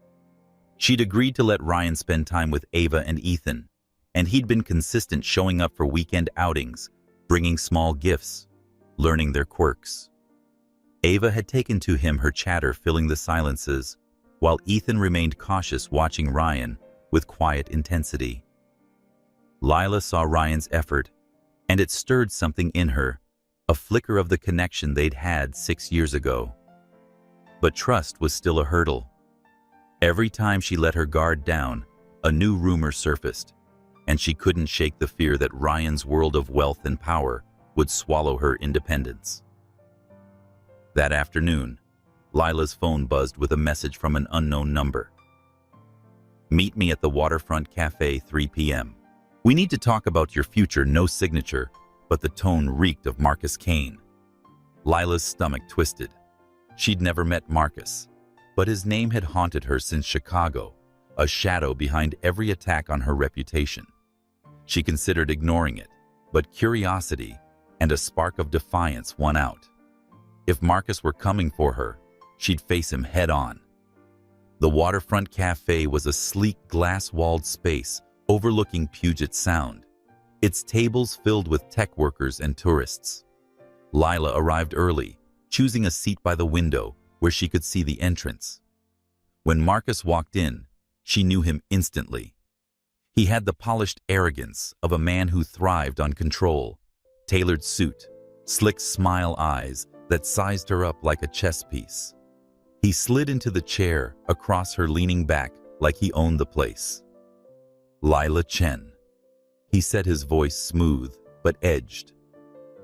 She'd agreed to let Ryan spend time with Ava and Ethan, and he'd been consistent, showing up for weekend outings, bringing small gifts, learning their quirks. Ava had taken to him, her chatter filling the silences, while Ethan remained cautious, watching Ryan with quiet intensity. Lila saw Ryan's effort, and it stirred something in her, a flicker of the connection they'd had 6 years ago. But trust was still a hurdle. Every time she let her guard down, a new rumor surfaced, and she couldn't shake the fear that Ryan's world of wealth and power would swallow her independence. That afternoon, Lila's phone buzzed with a message from an unknown number. "Meet me at the Waterfront Cafe, 3 p.m. We need to talk about your future." No signature, but the tone reeked of Marcus Kane. Lila's stomach twisted. She'd never met Marcus, but his name had haunted her since Chicago, a shadow behind every attack on her reputation. She considered ignoring it, but curiosity and a spark of defiance won out. If Marcus were coming for her, she'd face him head-on. The Waterfront Cafe was a sleek, glass-walled space overlooking Puget Sound, its tables filled with tech workers and tourists. Lila arrived early, choosing a seat by the window where she could see the entrance. When Marcus walked in, she knew him instantly. He had the polished arrogance of a man who thrived on control, tailored suit, slick smile eyes that sized her up like a chess piece. He slid into the chair across her, leaning back like he owned the place. "Lila Chen," he said, his voice smooth but edged.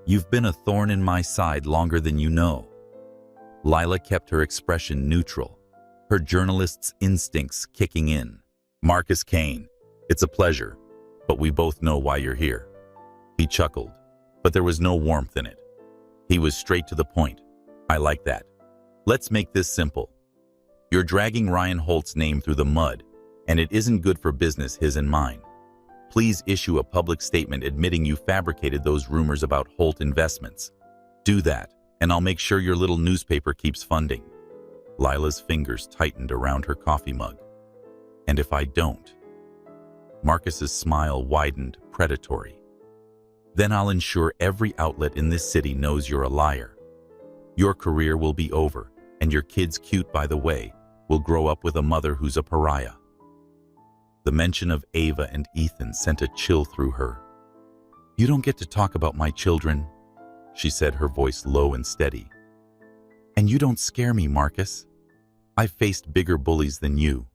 "You've been a thorn in my side longer than you know." Lila kept her expression neutral, her journalist's instincts kicking in. "Marcus Kane, it's a pleasure, but we both know why you're here." He chuckled, but there was no warmth in it. He was straight to the point. "I like that. Let's make this simple. You're dragging Ryan Holt's name through the mud, and it isn't good for business, his and mine. Please issue a public statement admitting you fabricated those rumors about Holt Investments. Do that, and I'll make sure your little newspaper keeps funding." Lila's fingers tightened around her coffee mug. "And if I don't?" Marcus's smile widened, predatory. "Then I'll ensure every outlet in this city knows you're a liar. Your career will be over, and your kids, cute by the way, will grow up with a mother who's a pariah." The mention of Ava and Ethan sent a chill through her. "You don't get to talk about my children," she said, her voice low and steady. "And you don't scare me, Marcus. I've faced bigger bullies than you."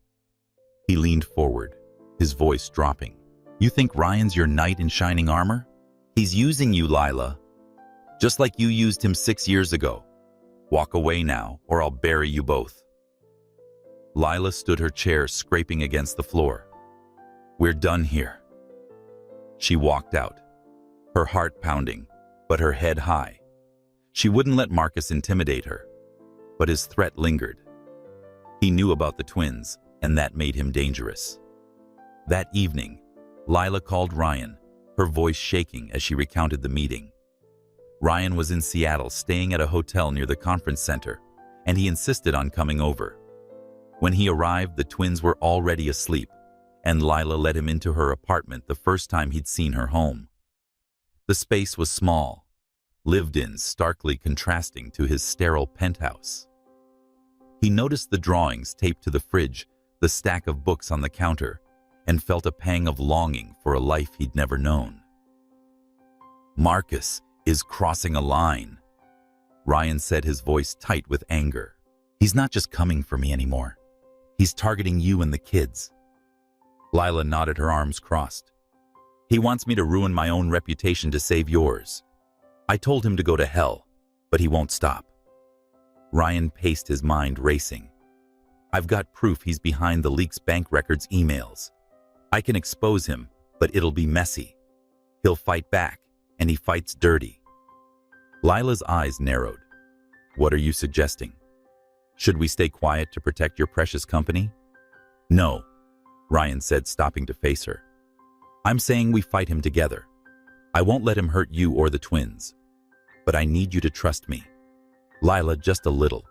He leaned forward, his voice dropping. "You think Ryan's your knight in shining armor? He's using you, Lila. Just like you used him 6 years ago. Walk away now, or I'll bury you both." Lila stood, her chair scraping against the floor. "We're done here." She walked out, her heart pounding, but her head high. She wouldn't let Marcus intimidate her, but his threat lingered. He knew about the twins, and that made him dangerous. That evening, Lila called Ryan, her voice shaking as she recounted the meeting. Ryan was in Seattle, staying at a hotel near the conference center, and he insisted on coming over. When he arrived, the twins were already asleep, and Lila let him into her apartment the first time he'd seen her home. The space was small, lived in, starkly contrasting to his sterile penthouse. He noticed the drawings taped to the fridge, the stack of books on the counter, and felt a pang of longing for a life he'd never known. "Marcus is crossing a line," Ryan said, his voice tight with anger. "He's not just coming for me anymore. He's targeting you and the kids." Lila nodded, her arms crossed. "He wants me to ruin my own reputation to save yours. I told him to go to hell, but he won't stop." Ryan paced, his mind racing. "I've got proof he's behind the leaks, bank records, emails. I can expose him, but it'll be messy. He'll fight back, and he fights dirty." Lila's eyes narrowed. "What are you suggesting? Should we stay quiet to protect your precious company?" "No," Ryan said, stopping to face her. "I'm saying we fight him together. I won't let him hurt you or the twins. But I need you to trust me. Lila, just a little."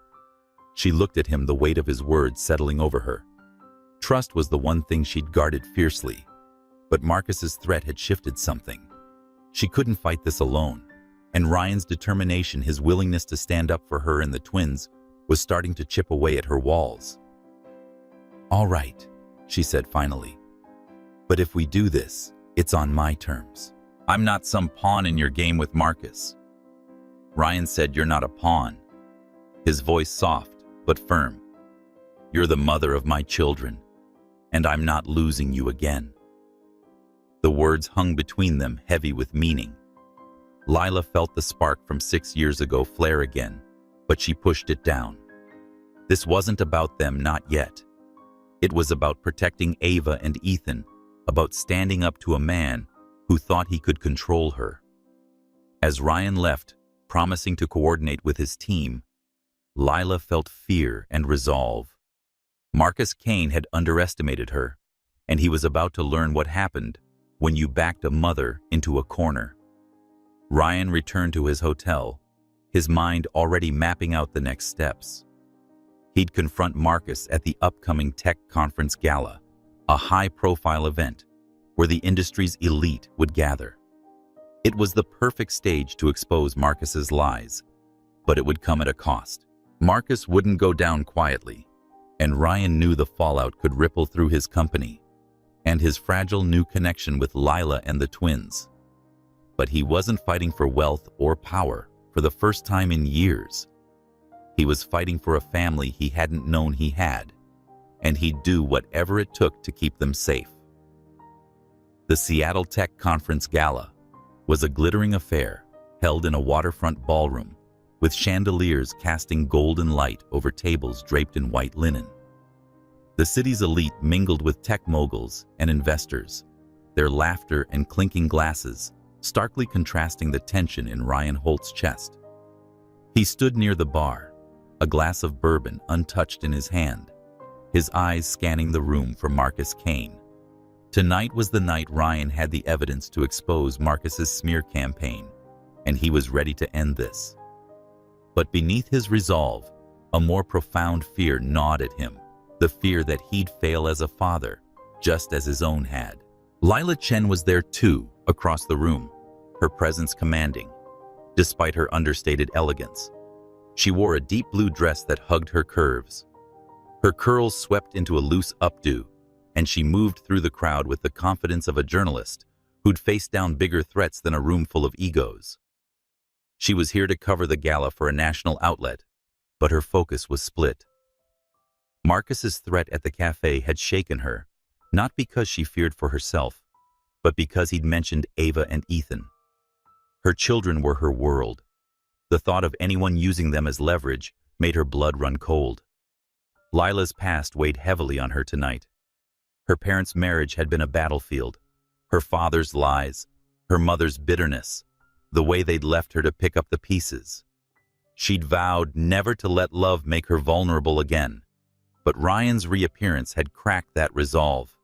She looked at him, the weight of his words settling over her. Trust was the one thing she'd guarded fiercely, but Marcus's threat had shifted something. She couldn't fight this alone, and Ryan's determination, his willingness to stand up for her and the twins, was starting to chip away at her walls. "All right," she said finally. "But if we do this, it's on my terms. I'm not some pawn in your game with Marcus." Ryan said, "You're not a pawn." His voice soft but firm. "You're the mother of my children, and I'm not losing you again." The words hung between them, heavy with meaning. Lila felt the spark from 6 years ago flare again, but she pushed it down. This wasn't about them, not yet. It was about protecting Ava and Ethan, about standing up to a man who thought he could control her. As Ryan left, promising to coordinate with his team, Lila felt fear and resolve. Marcus Kane had underestimated her, and he was about to learn what happened when you backed a mother into a corner. Ryan returned to his hotel, his mind already mapping out the next steps. He'd confront Marcus at the upcoming tech conference gala, a high-profile event where the industry's elite would gather. It was the perfect stage to expose Marcus's lies, but it would come at a cost. Marcus wouldn't go down quietly, and Ryan knew the fallout could ripple through his company and his fragile new connection with Lila and the twins. But he wasn't fighting for wealth or power for the first time in years. He was fighting for a family he hadn't known he had, and he'd do whatever it took to keep them safe. The Seattle Tech Conference Gala was a glittering affair held in a waterfront ballroom, with chandeliers casting golden light over tables draped in white linen. The city's elite mingled with tech moguls and investors, their laughter and clinking glasses starkly contrasting the tension in Ryan Holt's chest. He stood near the bar, a glass of bourbon untouched in his hand, his eyes scanning the room for Marcus Kane. Tonight was the night Ryan had the evidence to expose Marcus's smear campaign, and he was ready to end this. But beneath his resolve, a more profound fear gnawed at him, the fear that he'd fail as a father, just as his own had. Lila Chen was there too, across the room, her presence commanding, despite her understated elegance. She wore a deep blue dress that hugged her curves. Her curls swept into a loose updo, and she moved through the crowd with the confidence of a journalist who'd faced down bigger threats than a room full of egos. She was here to cover the gala for a national outlet, but her focus was split. Marcus's threat at the cafe had shaken her, not because she feared for herself, but because he'd mentioned Ava and Ethan. Her children were her world. The thought of anyone using them as leverage made her blood run cold. Lila's past weighed heavily on her tonight. Her parents' marriage had been a battlefield. Her father's lies, her mother's bitterness, the way they'd left her to pick up the pieces. She'd vowed never to let love make her vulnerable again, but Ryan's reappearance had cracked that resolve.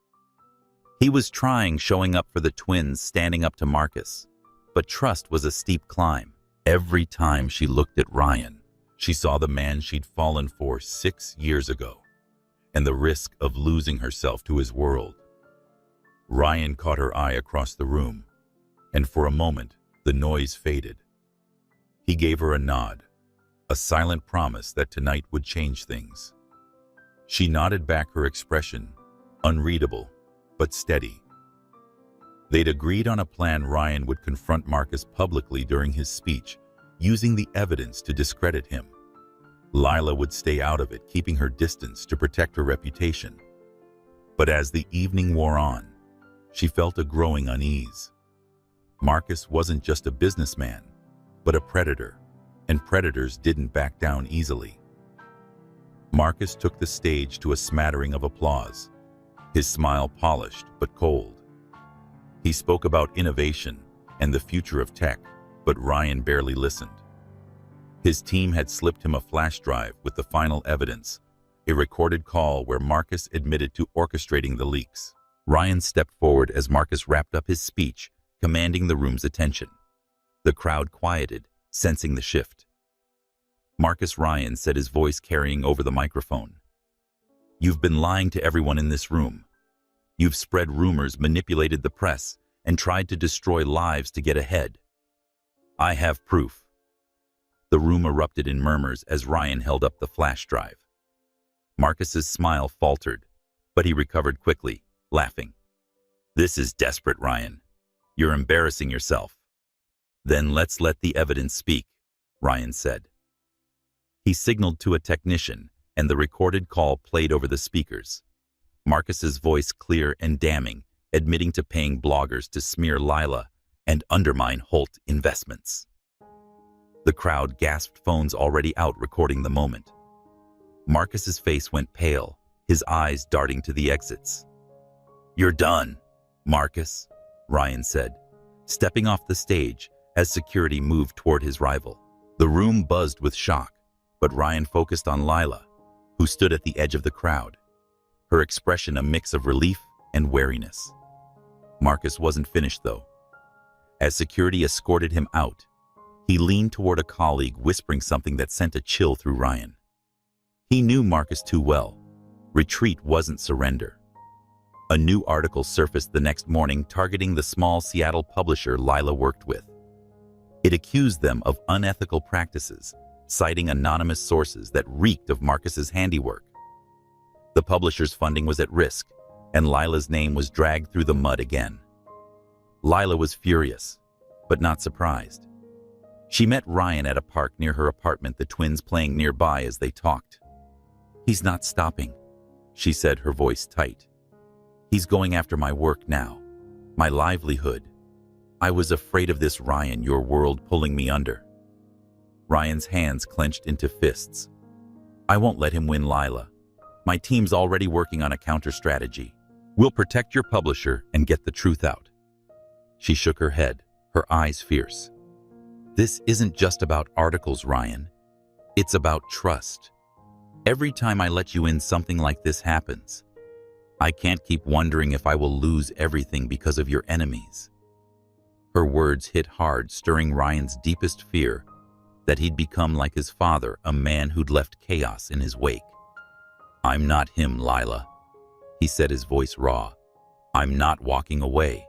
He was trying, showing up for the twins, standing up to Marcus, but trust was a steep climb. Every time she looked at Ryan, she saw the man she'd fallen for 6 years ago, and the risk of losing herself to his world. Ryan caught her eye across the room, and for a moment, the noise faded. He gave her a nod, a silent promise that tonight would change things. She nodded back, her expression unreadable, but steady. They'd agreed on a plan. Ryan would confront Marcus publicly during his speech, using the evidence to discredit him. Lila would stay out of it, keeping her distance to protect her reputation. But as the evening wore on, she felt a growing unease. Marcus wasn't just a businessman, but a predator, and predators didn't back down easily. Marcus took the stage to a smattering of applause, his smile polished but cold. He spoke about innovation and the future of tech, but Ryan barely listened. His team had slipped him a flash drive with the final evidence, a recorded call where Marcus admitted to orchestrating the leaks. Ryan stepped forward as Marcus wrapped up his speech, commanding the room's attention. The crowd quieted, sensing the shift. "Marcus," Ryan said, his voice carrying over the microphone, "you've been lying to everyone in this room. You've spread rumors, manipulated the press, and tried to destroy lives to get ahead. I have proof. The room erupted in murmurs as Ryan held up the flash drive. Marcus's smile faltered, but he recovered quickly, laughing. This is desperate, Ryan. You're embarrassing yourself. Then let's let the evidence speak, Ryan said. He signaled to a technician, and the recorded call played over the speakers. Marcus's voice clear and damning, admitting to paying bloggers to smear Lila and undermine Holt Investments. The crowd gasped, phones already out recording the moment. Marcus's face went pale, his eyes darting to the exits. You're done, Marcus, Ryan said, stepping off the stage as security moved toward his rival. The room buzzed with shock, but Ryan focused on Lila, who stood at the edge of the crowd, her expression a mix of relief and wariness. Marcus wasn't finished, though. As security escorted him out, he leaned toward a colleague, whispering something that sent a chill through Ryan. He knew Marcus too well. Retreat wasn't surrender. A new article surfaced the next morning targeting the small Seattle publisher Lila worked with. It accused them of unethical practices, citing anonymous sources that reeked of Marcus's handiwork. The publisher's funding was at risk, and Lila's name was dragged through the mud again. Lila was furious, but not surprised. She met Ryan at a park near her apartment, the twins playing nearby as they talked. He's not stopping, she said, her voice tight. He's going after my work now, my livelihood. I was afraid of this, Ryan, your world pulling me under. Ryan's hands clenched into fists. I won't let him win, Lila. My team's already working on a counter-strategy. We'll protect your publisher and get the truth out. She shook her head, her eyes fierce. This isn't just about articles, Ryan. It's about trust. Every time I let you in, something like this happens. I can't keep wondering if I will lose everything because of your enemies. Her words hit hard, stirring Ryan's deepest fear that he'd become like his father, a man who'd left chaos in his wake. I'm not him, Lila, he said, his voice raw. I'm not walking away,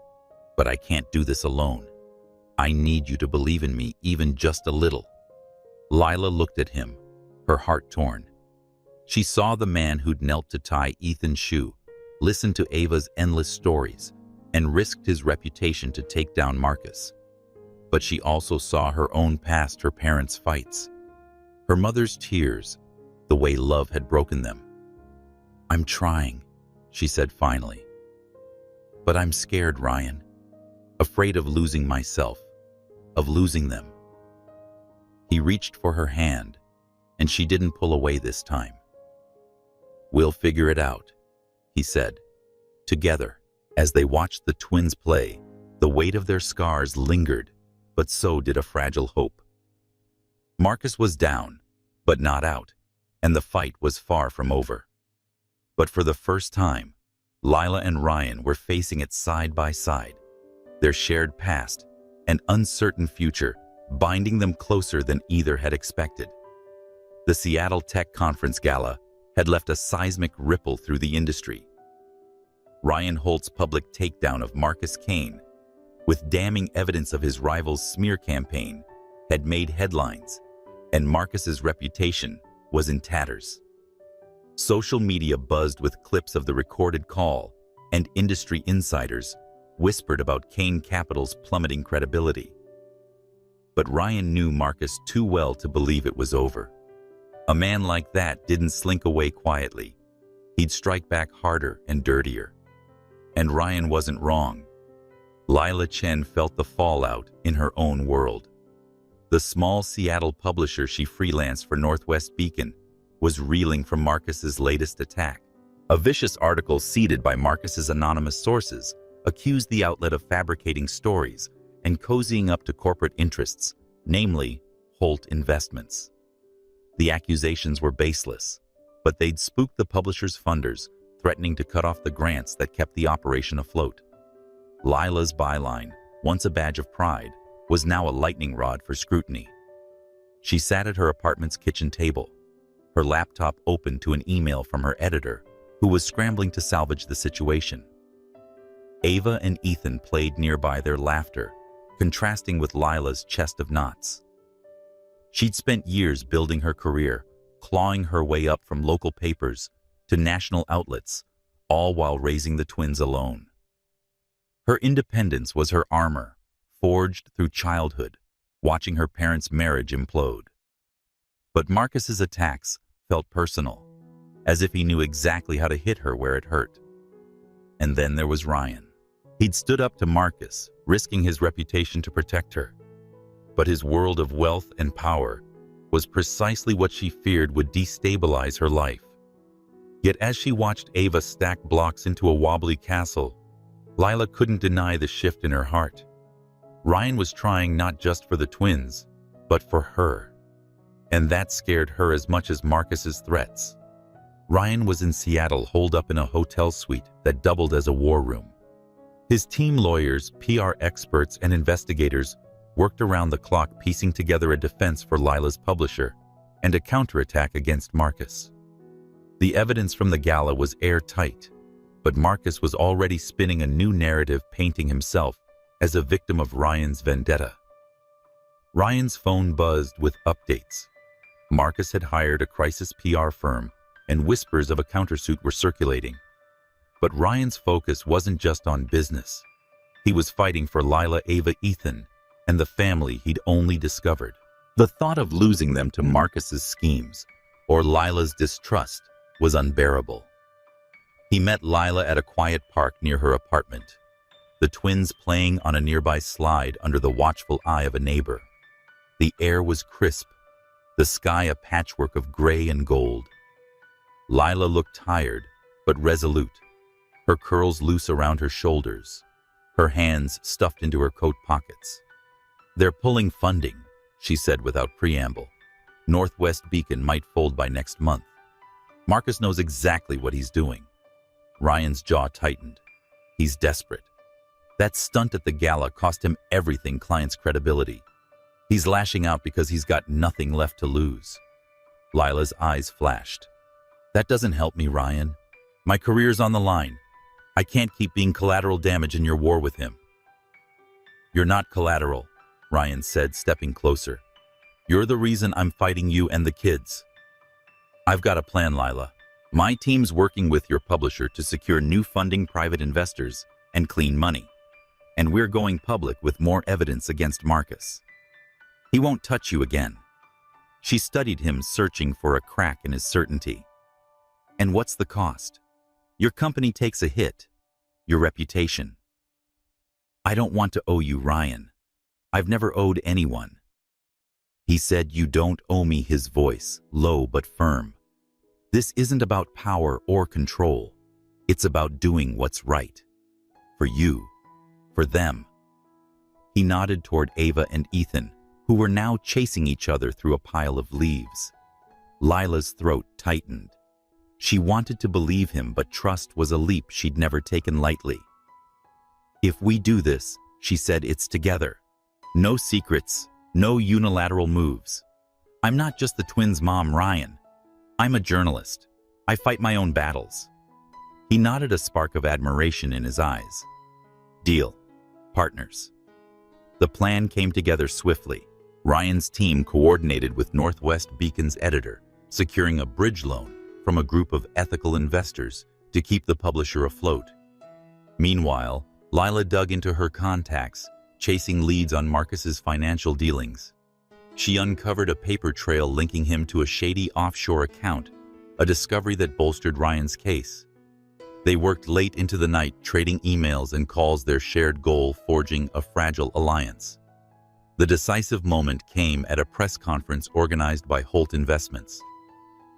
but I can't do this alone. I need you to believe in me, even just a little. Lila looked at him, her heart torn. She saw the man who'd knelt to tie Ethan's shoe, listened to Ava's endless stories, and risked his reputation to take down Marcus. But she also saw her own past, her parents' fights, her mother's tears, the way love had broken them. I'm trying, she said finally. But I'm scared, Ryan. Afraid of losing myself, of losing them. He reached for her hand, and she didn't pull away this time. We'll figure it out, he said. Together, as they watched the twins play, the weight of their scars lingered, but so did a fragile hope. Marcus was down, but not out, and the fight was far from over. But for the first time, Lila and Ryan were facing it side by side, their shared past and uncertain future binding them closer than either had expected. The Seattle Tech Conference Gala had left a seismic ripple through the industry. Ryan Holt's public takedown of Marcus Kane, with damning evidence of his rival's smear campaign, had made headlines, and Marcus's reputation was in tatters. Social media buzzed with clips of the recorded call, and industry insiders whispered about Kane Capital's plummeting credibility. But Ryan knew Marcus too well to believe it was over. A man like that didn't slink away quietly. He'd strike back harder and dirtier. And Ryan wasn't wrong. Lila Chen felt the fallout in her own world. The small Seattle publisher she freelanced for Northwest Beacon was reeling from Marcus's latest attack. A vicious article seeded by Marcus's anonymous sources accused the outlet of fabricating stories and cozying up to corporate interests, namely Holt Investments. The accusations were baseless, but they'd spooked the publisher's funders, threatening to cut off the grants that kept the operation afloat. Lila's byline, once a badge of pride, was now a lightning rod for scrutiny. She sat at her apartment's kitchen table, her laptop open to an email from her editor, who was scrambling to salvage the situation. Ava and Ethan played nearby, their laughter contrasting with Lila's chest of knots. She'd spent years building her career, clawing her way up from local papers to national outlets, all while raising the twins alone. Her independence was her armor, forged through childhood, watching her parents' marriage implode. But Marcus's attacks felt personal, as if he knew exactly how to hit her where it hurt. And then there was Ryan. He'd stood up to Marcus, risking his reputation to protect her. But his world of wealth and power was precisely what she feared would destabilize her life. Yet as she watched Ava stack blocks into a wobbly castle, Lila couldn't deny the shift in her heart. Ryan was trying not just for the twins, but for her. And that scared her as much as Marcus's threats. Ryan was in Seattle, holed up in a hotel suite that doubled as a war room. His team lawyers, PR experts, and investigators worked around the clock piecing together a defense for Lila's publisher and a counterattack against Marcus. The evidence from the gala was airtight, but Marcus was already spinning a new narrative, painting himself as a victim of Ryan's vendetta. Ryan's phone buzzed with updates. Marcus had hired a crisis PR firm, and whispers of a countersuit were circulating. But Ryan's focus wasn't just on business. He was fighting for Lila, Ava, Ethan, and the family he'd only discovered. The thought of losing them to Marcus's schemes or Lila's distrust was unbearable. He met Lila at a quiet park near her apartment, the twins playing on a nearby slide under the watchful eye of a neighbor. The air was crisp, the sky a patchwork of gray and gold. Lila looked tired, but resolute, her curls loose around her shoulders, her hands stuffed into her coat pockets. "They're pulling funding," she said without preamble. "Northwest Beacon might fold by next month. Marcus knows exactly what he's doing." Ryan's jaw tightened. He's desperate. That stunt at the gala cost him everything, clients' credibility. He's lashing out because he's got nothing left to lose. Lila's eyes flashed. "That doesn't help me, Ryan. My career's on the line. I can't keep being collateral damage in your war with him." "You're not collateral," Ryan said, stepping closer. "You're the reason I'm fighting you and the kids." "I've got a plan, Lila. My team's working with your publisher to secure new funding, private investors, and clean money. And we're going public with more evidence against Marcus. He won't touch you again." She studied him, searching for a crack in his certainty. "And what's the cost? Your company takes a hit. Your reputation." "I don't want to owe you, Ryan. I've never owed anyone." He said, "You don't owe me," his voice low but firm. "This isn't about power or control. It's about doing what's right. For you. For them." He nodded toward Ava and Ethan, who were now chasing each other through a pile of leaves. Lila's throat tightened. She wanted to believe him, but trust was a leap she'd never taken lightly. "If we do this," she said, "it's together. No secrets, no unilateral moves. I'm not just the twins' mom, Ryan. I'm a journalist. I fight my own battles." He nodded, a spark of admiration in his eyes. "Deal. Partners." The plan came together swiftly. Ryan's team coordinated with Northwest Beacon's editor, securing a bridge loan from a group of ethical investors to keep the publisher afloat. Meanwhile, Lila dug into her contacts, chasing leads on Marcus's financial dealings. She uncovered a paper trail linking him to a shady offshore account, a discovery that bolstered Ryan's case. They worked late into the night, trading emails and calls, their shared goal forging a fragile alliance. The decisive moment came at a press conference organized by Holt Investments.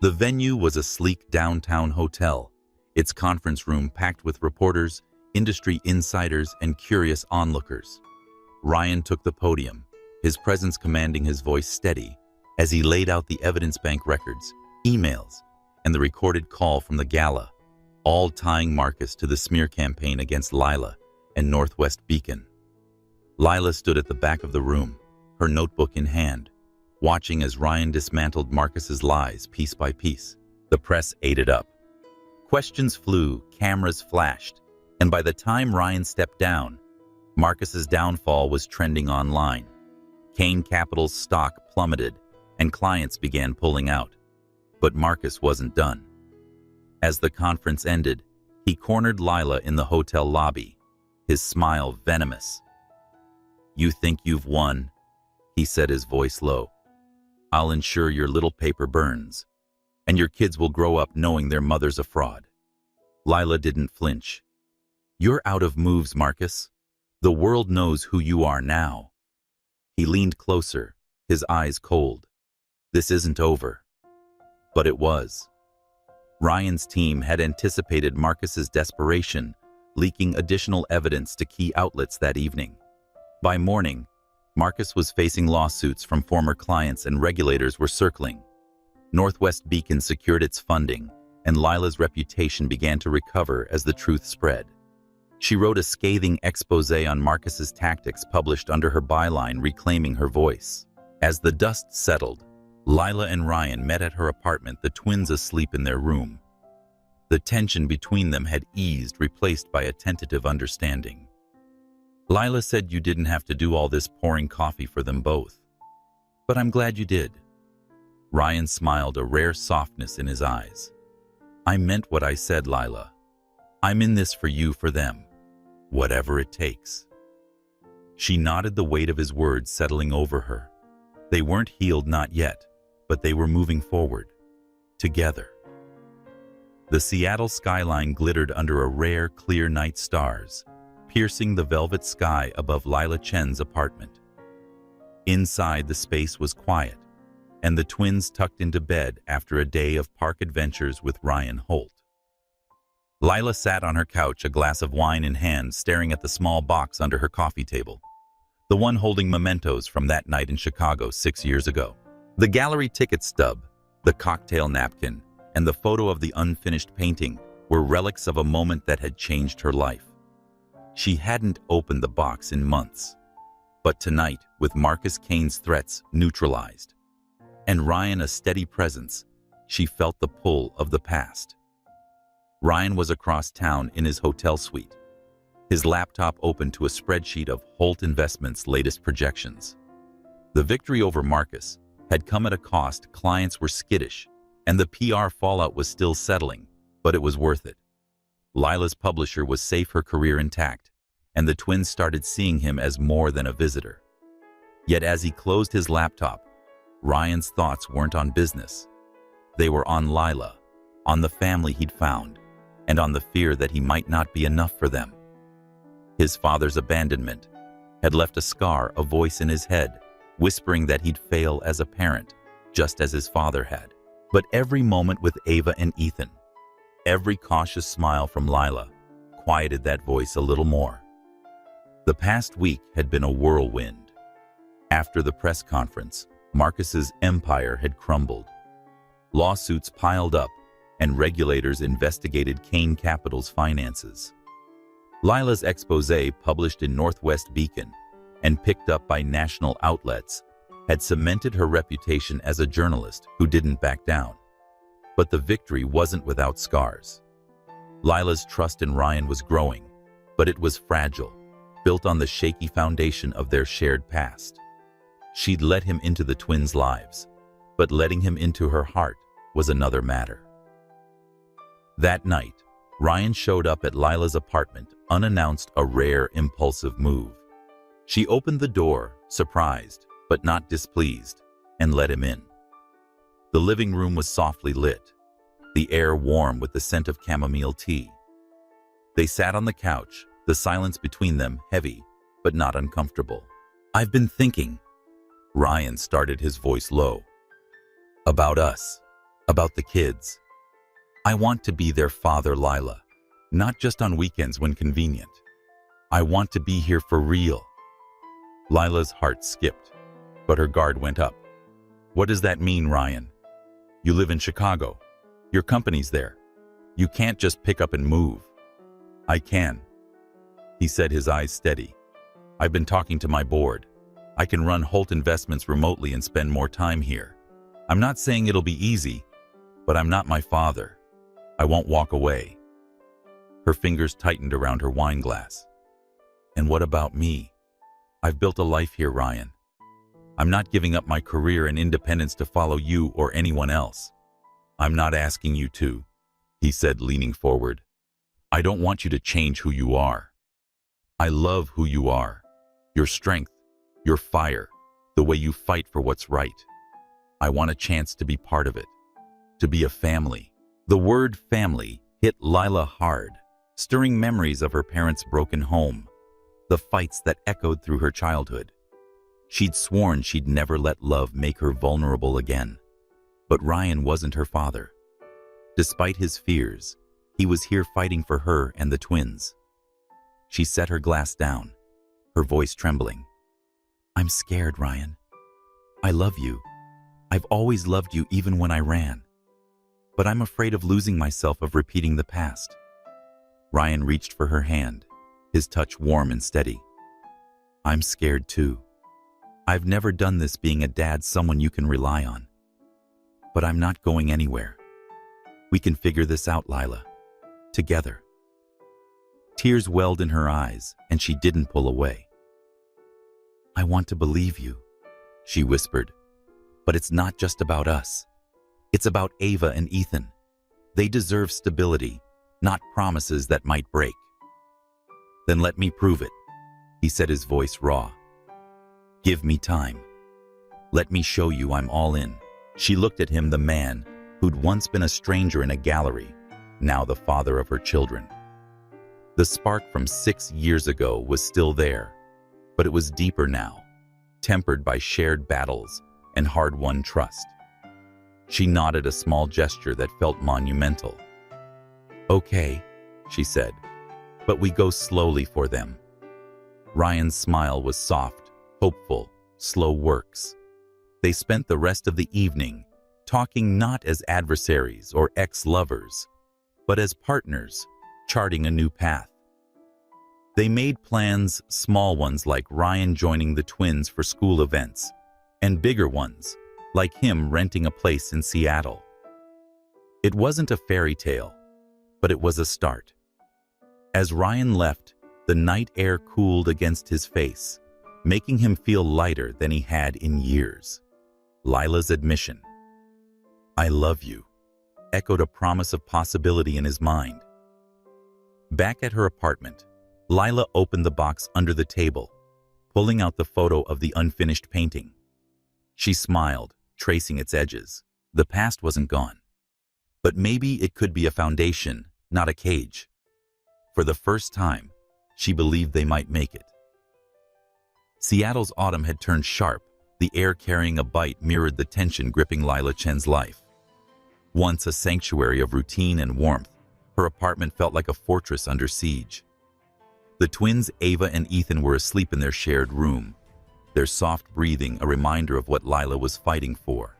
The venue was a sleek downtown hotel, its conference room packed with reporters, industry insiders, and curious onlookers. Ryan took the podium, his presence commanding, his voice steady, as he laid out the evidence bank records, emails, and the recorded call from the gala, all tying Marcus to the smear campaign against Lila and Northwest Beacon. Lila stood at the back of the room, her notebook in hand, watching as Ryan dismantled Marcus's lies piece by piece. The press ate it up. Questions flew, cameras flashed, and by the time Ryan stepped down, Marcus's downfall was trending online. Kane Capital's stock plummeted, and clients began pulling out. But Marcus wasn't done. As the conference ended, he cornered Lila in the hotel lobby, his smile venomous. "You think you've won?" he said, his voice low. "I'll ensure your little paper burns, and your kids will grow up knowing their mother's a fraud." Lila didn't flinch. "You're out of moves, Marcus. The world knows who you are now." He leaned closer, his eyes cold. "This isn't over." But it was. Ryan's team had anticipated Marcus's desperation, leaking additional evidence to key outlets that evening. By morning, Marcus was facing lawsuits from former clients and regulators were circling. Northwest Beacon secured its funding, and Lila's reputation began to recover as the truth spread. She wrote a scathing exposé on Marcus's tactics published under her byline reclaiming her voice. As the dust settled, Lila and Ryan met at her apartment, the twins asleep in their room. The tension between them had eased, replaced by a tentative understanding. "Lila said you didn't have to do all this pouring coffee for them both. But I'm glad you did." Ryan smiled, a rare softness in his eyes. "I meant what I said, Lila. I'm in this for you, for them. Whatever it takes." She nodded, the weight of his words settling over her. They weren't healed, not yet, but they were moving forward. Together. The Seattle skyline glittered under a rare, clear night stars, piercing the velvet sky above Lila Chen's apartment. Inside, the space was quiet, and the twins tucked into bed after a day of park adventures with Ryan Holt. Lila sat on her couch, a glass of wine in hand, staring at the small box under her coffee table, the one holding mementos from that night in Chicago 6 years ago. The gallery ticket stub, the cocktail napkin, and the photo of the unfinished painting were relics of a moment that had changed her life. She hadn't opened the box in months. But tonight, with Marcus Kane's threats neutralized, and Ryan a steady presence, she felt the pull of the past. Ryan was across town in his hotel suite, his laptop open to a spreadsheet of Holt Investments' latest projections. The victory over Marcus had come at a cost. Clients were skittish, and the PR fallout was still settling, but it was worth it. Lila's publisher was safe, her career intact, and the twins started seeing him as more than a visitor. Yet as he closed his laptop, Ryan's thoughts weren't on business. They were on Lila, on the family he'd found, and on the fear that he might not be enough for them. His father's abandonment had left a scar, a voice in his head, whispering that he'd fail as a parent, just as his father had. But every moment with Ava and Ethan, every cautious smile from Lila, quieted that voice a little more. The past week had been a whirlwind. After the press conference, Marcus's empire had crumbled. Lawsuits piled up, and regulators investigated Kane Capital's finances. Lila's exposé, published in Northwest Beacon and picked up by national outlets, had cemented her reputation as a journalist who didn't back down. But the victory wasn't without scars. Lila's trust in Ryan was growing, but it was fragile, built on the shaky foundation of their shared past. She'd let him into the twins' lives, but letting him into her heart was another matter. That night, Ryan showed up at Lila's apartment unannounced, a rare, impulsive move. She opened the door, surprised, but not displeased, and let him in. The living room was softly lit, the air warm with the scent of chamomile tea. They sat on the couch, the silence between them heavy, but not uncomfortable. "I've been thinking," Ryan started, his voice low, "about us, about the kids. I want to be their father, Lila, not just on weekends when convenient. I want to be here for real." Lila's heart skipped, but her guard went up. "What does that mean, Ryan? You live in Chicago. Your company's there. You can't just pick up and move." "I can," he said, his eyes steady. "I've been talking to my board. I can run Holt Investments remotely and spend more time here. I'm not saying it'll be easy, but I'm not my father. I won't walk away." Her fingers tightened around her wine glass. And what about me? I've built a life here, Ryan. I'm not giving up my career and independence to follow you or anyone else. I'm not asking you to, he said, leaning forward. I don't want you to change who you are. I love who you are. Your strength, your fire, the way you fight for what's right. I want a chance to be part of it, to be a family. The word family hit Lila hard, stirring memories of her parents' broken home, the fights that echoed through her childhood. She'd sworn she'd never let love make her vulnerable again. But Ryan wasn't her father. Despite his fears, he was here fighting for her and the twins. She set her glass down, her voice trembling. I'm scared, Ryan. I love you. I've always loved you even when I ran. But I'm afraid of losing myself, of repeating the past. Ryan reached for her hand, his touch warm and steady. I'm scared too. I've never done this being a dad, someone you can rely on. But I'm not going anywhere. We can figure this out, Lila. Together. Tears welled in her eyes, and she didn't pull away. I want to believe you, she whispered. But it's not just about us. It's about Ava and Ethan. They deserve stability, not promises that might break. Then let me prove it, he said, his voice raw. Give me time. Let me show you I'm all in. She looked at him, the man who'd once been a stranger in a gallery, now the father of her children. The spark from 6 years ago was still there, but it was deeper now, tempered by shared battles and hard-won trust. She nodded, a small gesture that felt monumental. Okay, she said, but we go slowly for them. Ryan's smile was soft, hopeful, slow works. They spent the rest of the evening talking not as adversaries or ex-lovers, but as partners, charting a new path. They made plans, small ones like Ryan joining the twins for school events, and bigger ones, like him renting a place in Seattle. It wasn't a fairy tale, but it was a start. As Ryan left, the night air cooled against his face, making him feel lighter than he had in years. Lila's admission, I love you, echoed a promise of possibility in his mind. Back at her apartment, Lila opened the box under the table, pulling out the photo of the unfinished painting. She smiled, tracing its edges. The past wasn't gone. But maybe it could be a foundation, not a cage. For the first time, she believed they might make it. Seattle's autumn had turned sharp. The air carrying a bite mirrored the tension gripping Lila Chen's life. Once a sanctuary of routine and warmth, her apartment felt like a fortress under siege. The twins, Ava and Ethan, were asleep in their shared room, their soft breathing a reminder of what Lila was fighting for.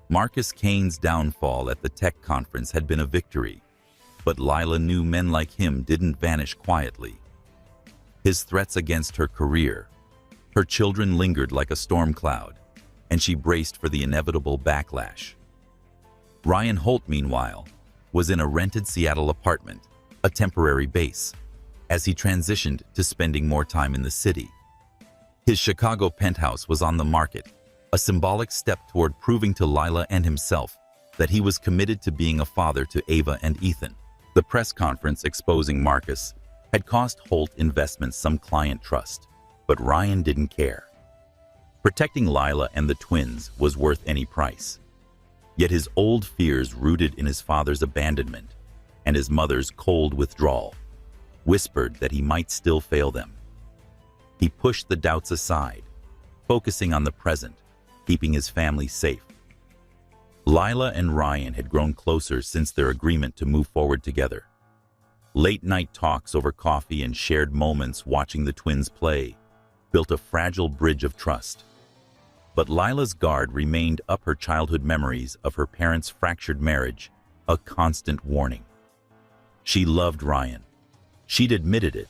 Marcus Kane's downfall at the tech conference had been a victory, but Lila knew men like him didn't vanish quietly. His threats against her career, her children lingered like a storm cloud, and she braced for the inevitable backlash. Ryan Holt, meanwhile, was in a rented Seattle apartment, a temporary base, as he transitioned to spending more time in the city. His Chicago penthouse was on the market, a symbolic step toward proving to Lila and himself that he was committed to being a father to Ava and Ethan. The press conference exposing Marcus had cost Holt Investments some client trust, but Ryan didn't care. Protecting Lila and the twins was worth any price. Yet his old fears, rooted in his father's abandonment and his mother's cold withdrawal, whispered that he might still fail them. He pushed the doubts aside, focusing on the present, keeping his family safe. Lila and Ryan had grown closer since their agreement to move forward together. Late-night talks over coffee and shared moments watching the twins play built a fragile bridge of trust. But Lila's guard remained up, her childhood memories of her parents' fractured marriage, a constant warning. She loved Ryan. She'd admitted it,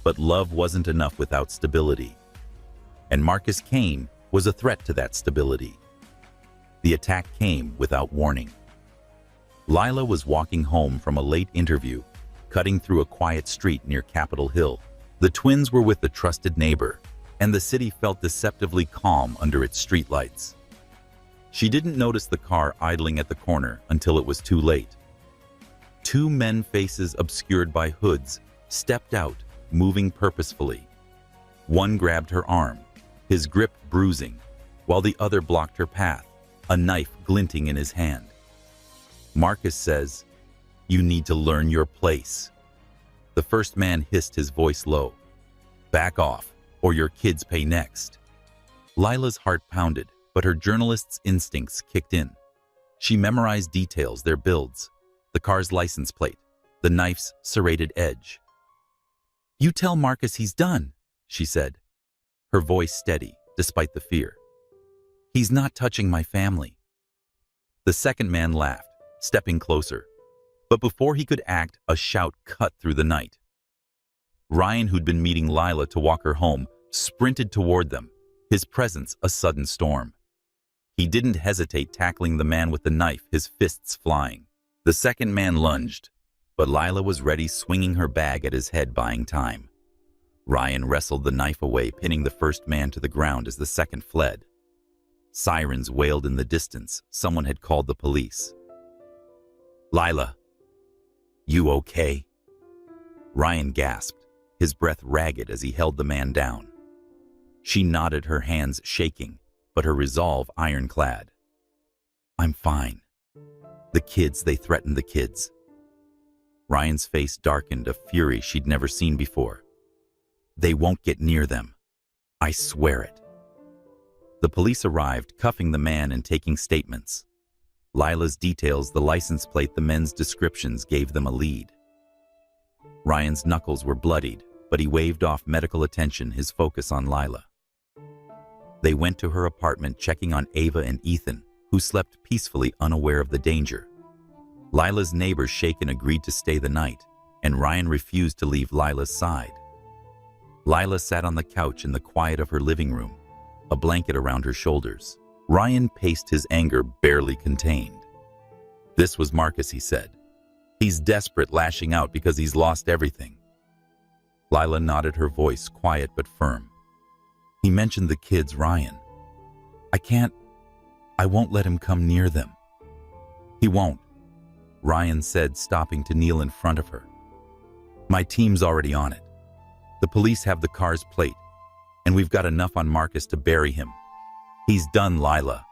but love wasn't enough without stability. And Marcus Kane was a threat to that stability. The attack came without warning. Lila was walking home from a late interview, cutting through a quiet street near Capitol Hill, The twins were with a trusted neighbor, and the city felt deceptively calm under its streetlights. She didn't notice the car idling at the corner until it was too late. Two men, faces obscured by hoods, stepped out, moving purposefully. One grabbed her arm, his grip bruising, while the other blocked her path, a knife glinting in his hand. Marcus says, "You need to learn your place." The first man hissed, his voice low. "Back off, or your kids pay next." Lila's heart pounded, but her journalist's instincts kicked in. She memorized details, their builds, the car's license plate, the knife's serrated edge. "You tell Marcus he's done," she said, her voice steady despite the fear. "He's not touching my family." The second man laughed, stepping closer. But before he could act, a shout cut through the night. Ryan, who'd been meeting Lila to walk her home, sprinted toward them, his presence a sudden storm. He didn't hesitate, tackling the man with the knife, his fists flying. The second man lunged, but Lila was ready, swinging her bag at his head, buying time. Ryan wrestled the knife away, pinning the first man to the ground as the second fled. Sirens wailed in the distance. Someone had called the police. "Lila, you okay?" Ryan gasped, his breath ragged as he held the man down. She nodded, her hands shaking, but her resolve ironclad. "I'm fine. The kids, they threatened the kids." Ryan's face darkened, a fury she'd never seen before. "They won't get near them. I swear it." The police arrived, cuffing the man and taking statements. Lila's details, the license plate, the men's descriptions gave them a lead. Ryan's knuckles were bloodied, but he waved off medical attention, his focus on Lila. They went to her apartment, checking on Ava and Ethan, who slept peacefully, unaware of the danger. Lila's neighbor, Shaken, agreed to stay the night, and Ryan refused to leave Lila's side. Lila sat on the couch in the quiet of her living room, a blanket around her shoulders. Ryan paced, his anger barely contained. "This was Marcus," he said. "He's desperate, lashing out because he's lost everything." Lila nodded, her voice quiet but firm. "He mentioned the kids, Ryan. I won't let him come near them." "He won't," Ryan said, stopping to kneel in front of her. "My team's already on it. The police have the car's plate, and we've got enough on Marcus to bury him. He's done, Lila."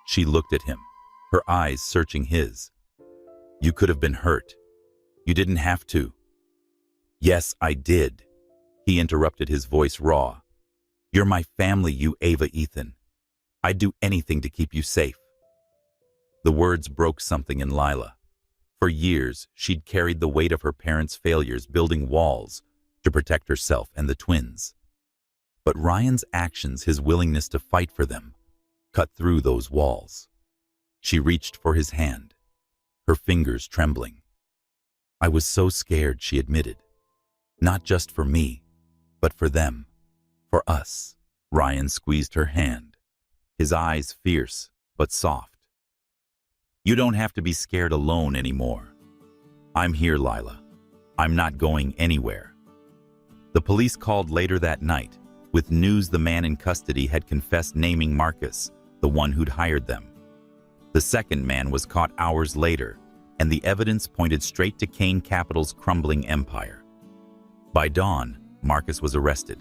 She looked at him, her eyes searching his. "You could have been hurt. You didn't have to." "Yes, I did," he interrupted, his voice raw. "You're my family, you Ava, Ethan. I'd do anything to keep you safe." The words broke something in Lila. For years, she'd carried the weight of her parents' failures, building walls to protect herself and the twins. But Ryan's actions, his willingness to fight for them, cut through those walls. She reached for his hand, her fingers trembling. "I was so scared," she admitted. "Not just for me, but for them, for us." Ryan squeezed her hand, his eyes fierce but soft. "You don't have to be scared alone anymore. I'm here, Lila. I'm not going anywhere." The police called later that night, with news the man in custody had confessed, naming Marcus, the one who'd hired them. The second man was caught hours later, and the evidence pointed straight to Kane Capital's crumbling empire. By dawn, Marcus was arrested,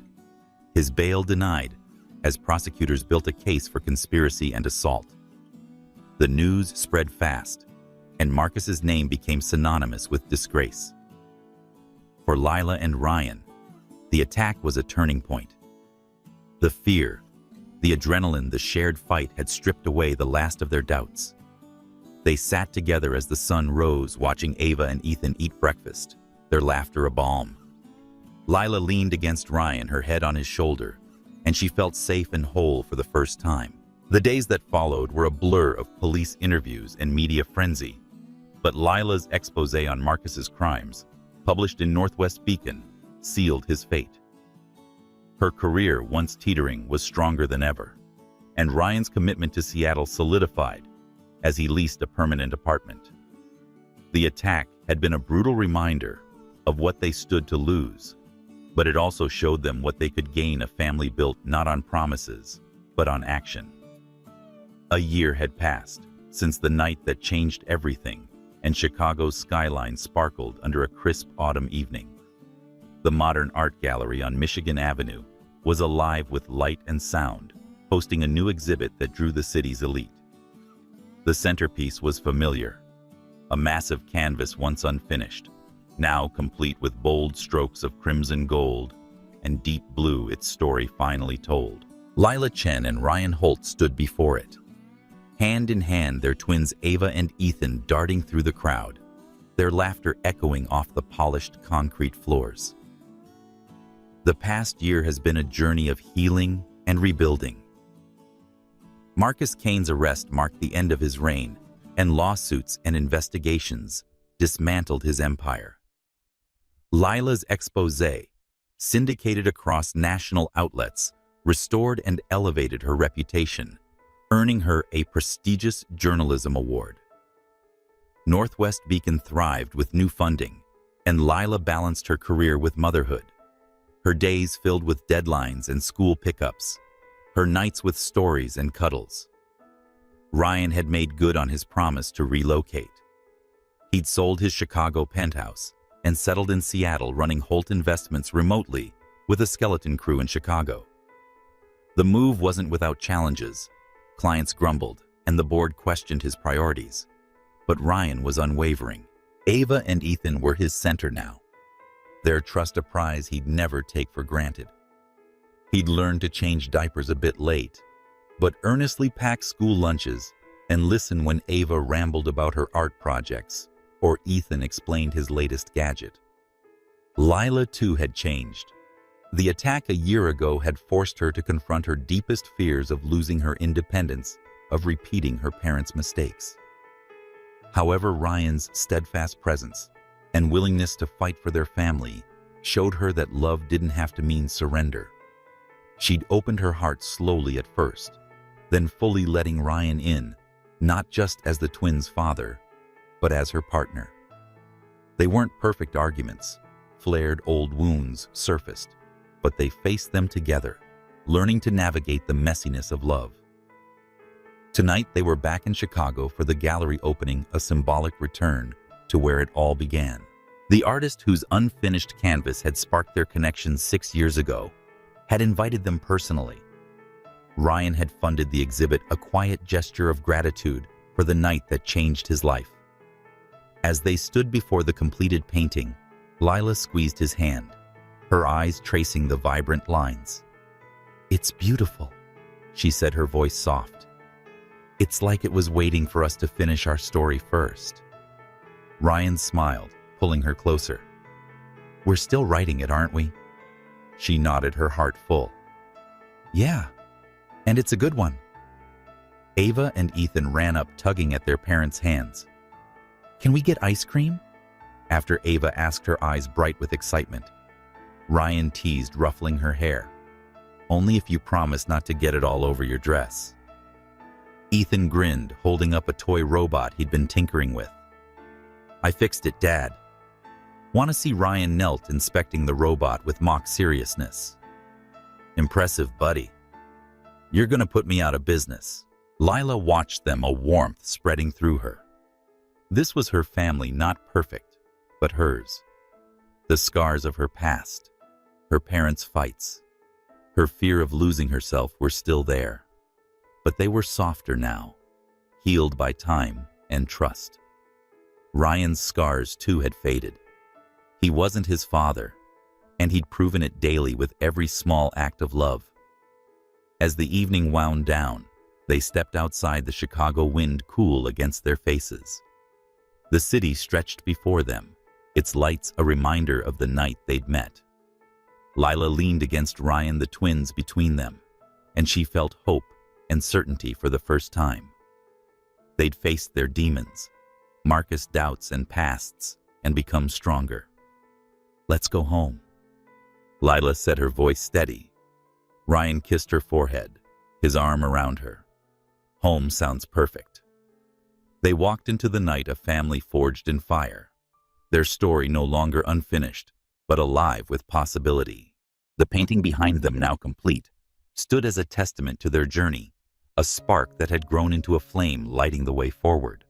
his bail denied, as prosecutors built a case for conspiracy and assault. The news spread fast, and Marcus's name became synonymous with disgrace. For Lila and Ryan, the attack was a turning point. The fear, the adrenaline, the shared fight had stripped away the last of their doubts. They sat together as the sun rose, watching Ava and Ethan eat breakfast, their laughter a balm. Lila leaned against Ryan, her head on his shoulder, and she felt safe and whole for the first time. The days that followed were a blur of police interviews and media frenzy, but Lila's expose on Marcus's crimes, published in Northwest Beacon, sealed his fate. Her career, once teetering, was stronger than ever, and Ryan's commitment to Seattle solidified as he leased a permanent apartment. The attack had been a brutal reminder of what they stood to lose, But it also showed them what they could gain a family built not on promises, but on action. A year had passed since the night that changed everything, and Chicago's skyline sparkled under a crisp autumn evening. The modern art gallery on Michigan Avenue was alive with light and sound, hosting a new exhibit that drew the city's elite. The centerpiece was familiar, a massive canvas once unfinished, now complete with bold strokes of crimson gold and deep blue. Its story finally told. Lila Chen and Ryan Holt stood before it. Hand in hand, their twins Ava and Ethan darting through the crowd, their laughter echoing off the polished concrete floors. The past year has been a journey of healing and rebuilding. Marcus Kane's arrest marked the end of his reign, and lawsuits and investigations dismantled his empire. Lila's exposé, syndicated across national outlets, restored and elevated her reputation, earning her a prestigious journalism award. Northwest Beacon thrived with new funding, and Lila balanced her career with motherhood. Her days filled with deadlines and school pickups, her nights with stories and cuddles. Ryan had made good on his promise to relocate. He'd sold his Chicago penthouse and settled in Seattle, running Holt Investments remotely with a skeleton crew in Chicago. The move wasn't without challenges. Clients grumbled, and the board questioned his priorities. But Ryan was unwavering. Ava and Ethan were his center now, their trust a prize he'd never take for granted. He'd learned to change diapers a bit late, but earnestly pack school lunches and listen when Ava rambled about her art projects or Ethan explained his latest gadget. Lila, too, had changed. The attack a year ago had forced her to confront her deepest fears of losing her independence, of repeating her parents' mistakes. However, Ryan's steadfast presence and willingness to fight for their family showed her that love didn't have to mean surrender. She'd opened her heart slowly at first, then fully letting Ryan in, not just as the twins' father, but as her partner. They weren't perfect arguments. Flared old wounds surfaced, but they faced them together, learning to navigate the messiness of love. Tonight, they were back in Chicago for the gallery opening, a symbolic return to where it all began. The artist whose unfinished canvas had sparked their connection 6 years ago had invited them personally. Ryan had funded the exhibit, a quiet gesture of gratitude for the night that changed his life. As they stood before the completed painting, Lila squeezed his hand, her eyes tracing the vibrant lines. "It's beautiful," she said, her voice soft. "It's like it was waiting for us to finish our story first." Ryan smiled, pulling her closer. "We're still writing it, aren't we?" She nodded, her heart full. "Yeah, and it's a good one." Ava and Ethan ran up, tugging at their parents' hands. "Can we get ice cream?" After Ava asked, her eyes bright with excitement. Ryan teased, ruffling her hair. "Only if you promise not to get it all over your dress." Ethan grinned, holding up a toy robot he'd been tinkering with. "I fixed it, Dad." Want to see? Ryan knelt, inspecting the robot with mock seriousness. "Impressive, buddy. You're gonna put me out of business." Lila watched them, a warmth spreading through her. This was her family, not perfect, but hers. The scars of her past, her parents' fights, her fear of losing herself were still there. But they were softer now, healed by time and trust. Ryan's scars, too, had faded. He wasn't his father, and he'd proven it daily with every small act of love. As the evening wound down, they stepped outside, the Chicago wind cool against their faces. The city stretched before them, its lights a reminder of the night they'd met. Lila leaned against Ryan, the twins between them, and she felt hope and certainty for the first time. They'd faced their demons, Marcus' doubts and pasts, and become stronger. "Let's go home." Lila said, her voice steady. Ryan kissed her forehead, his arm around her. "Home sounds perfect." They walked into the night, a family forged in fire, their story no longer unfinished, but alive with possibility. The painting behind them, now complete, stood as a testament to their journey, a spark that had grown into a flame lighting the way forward.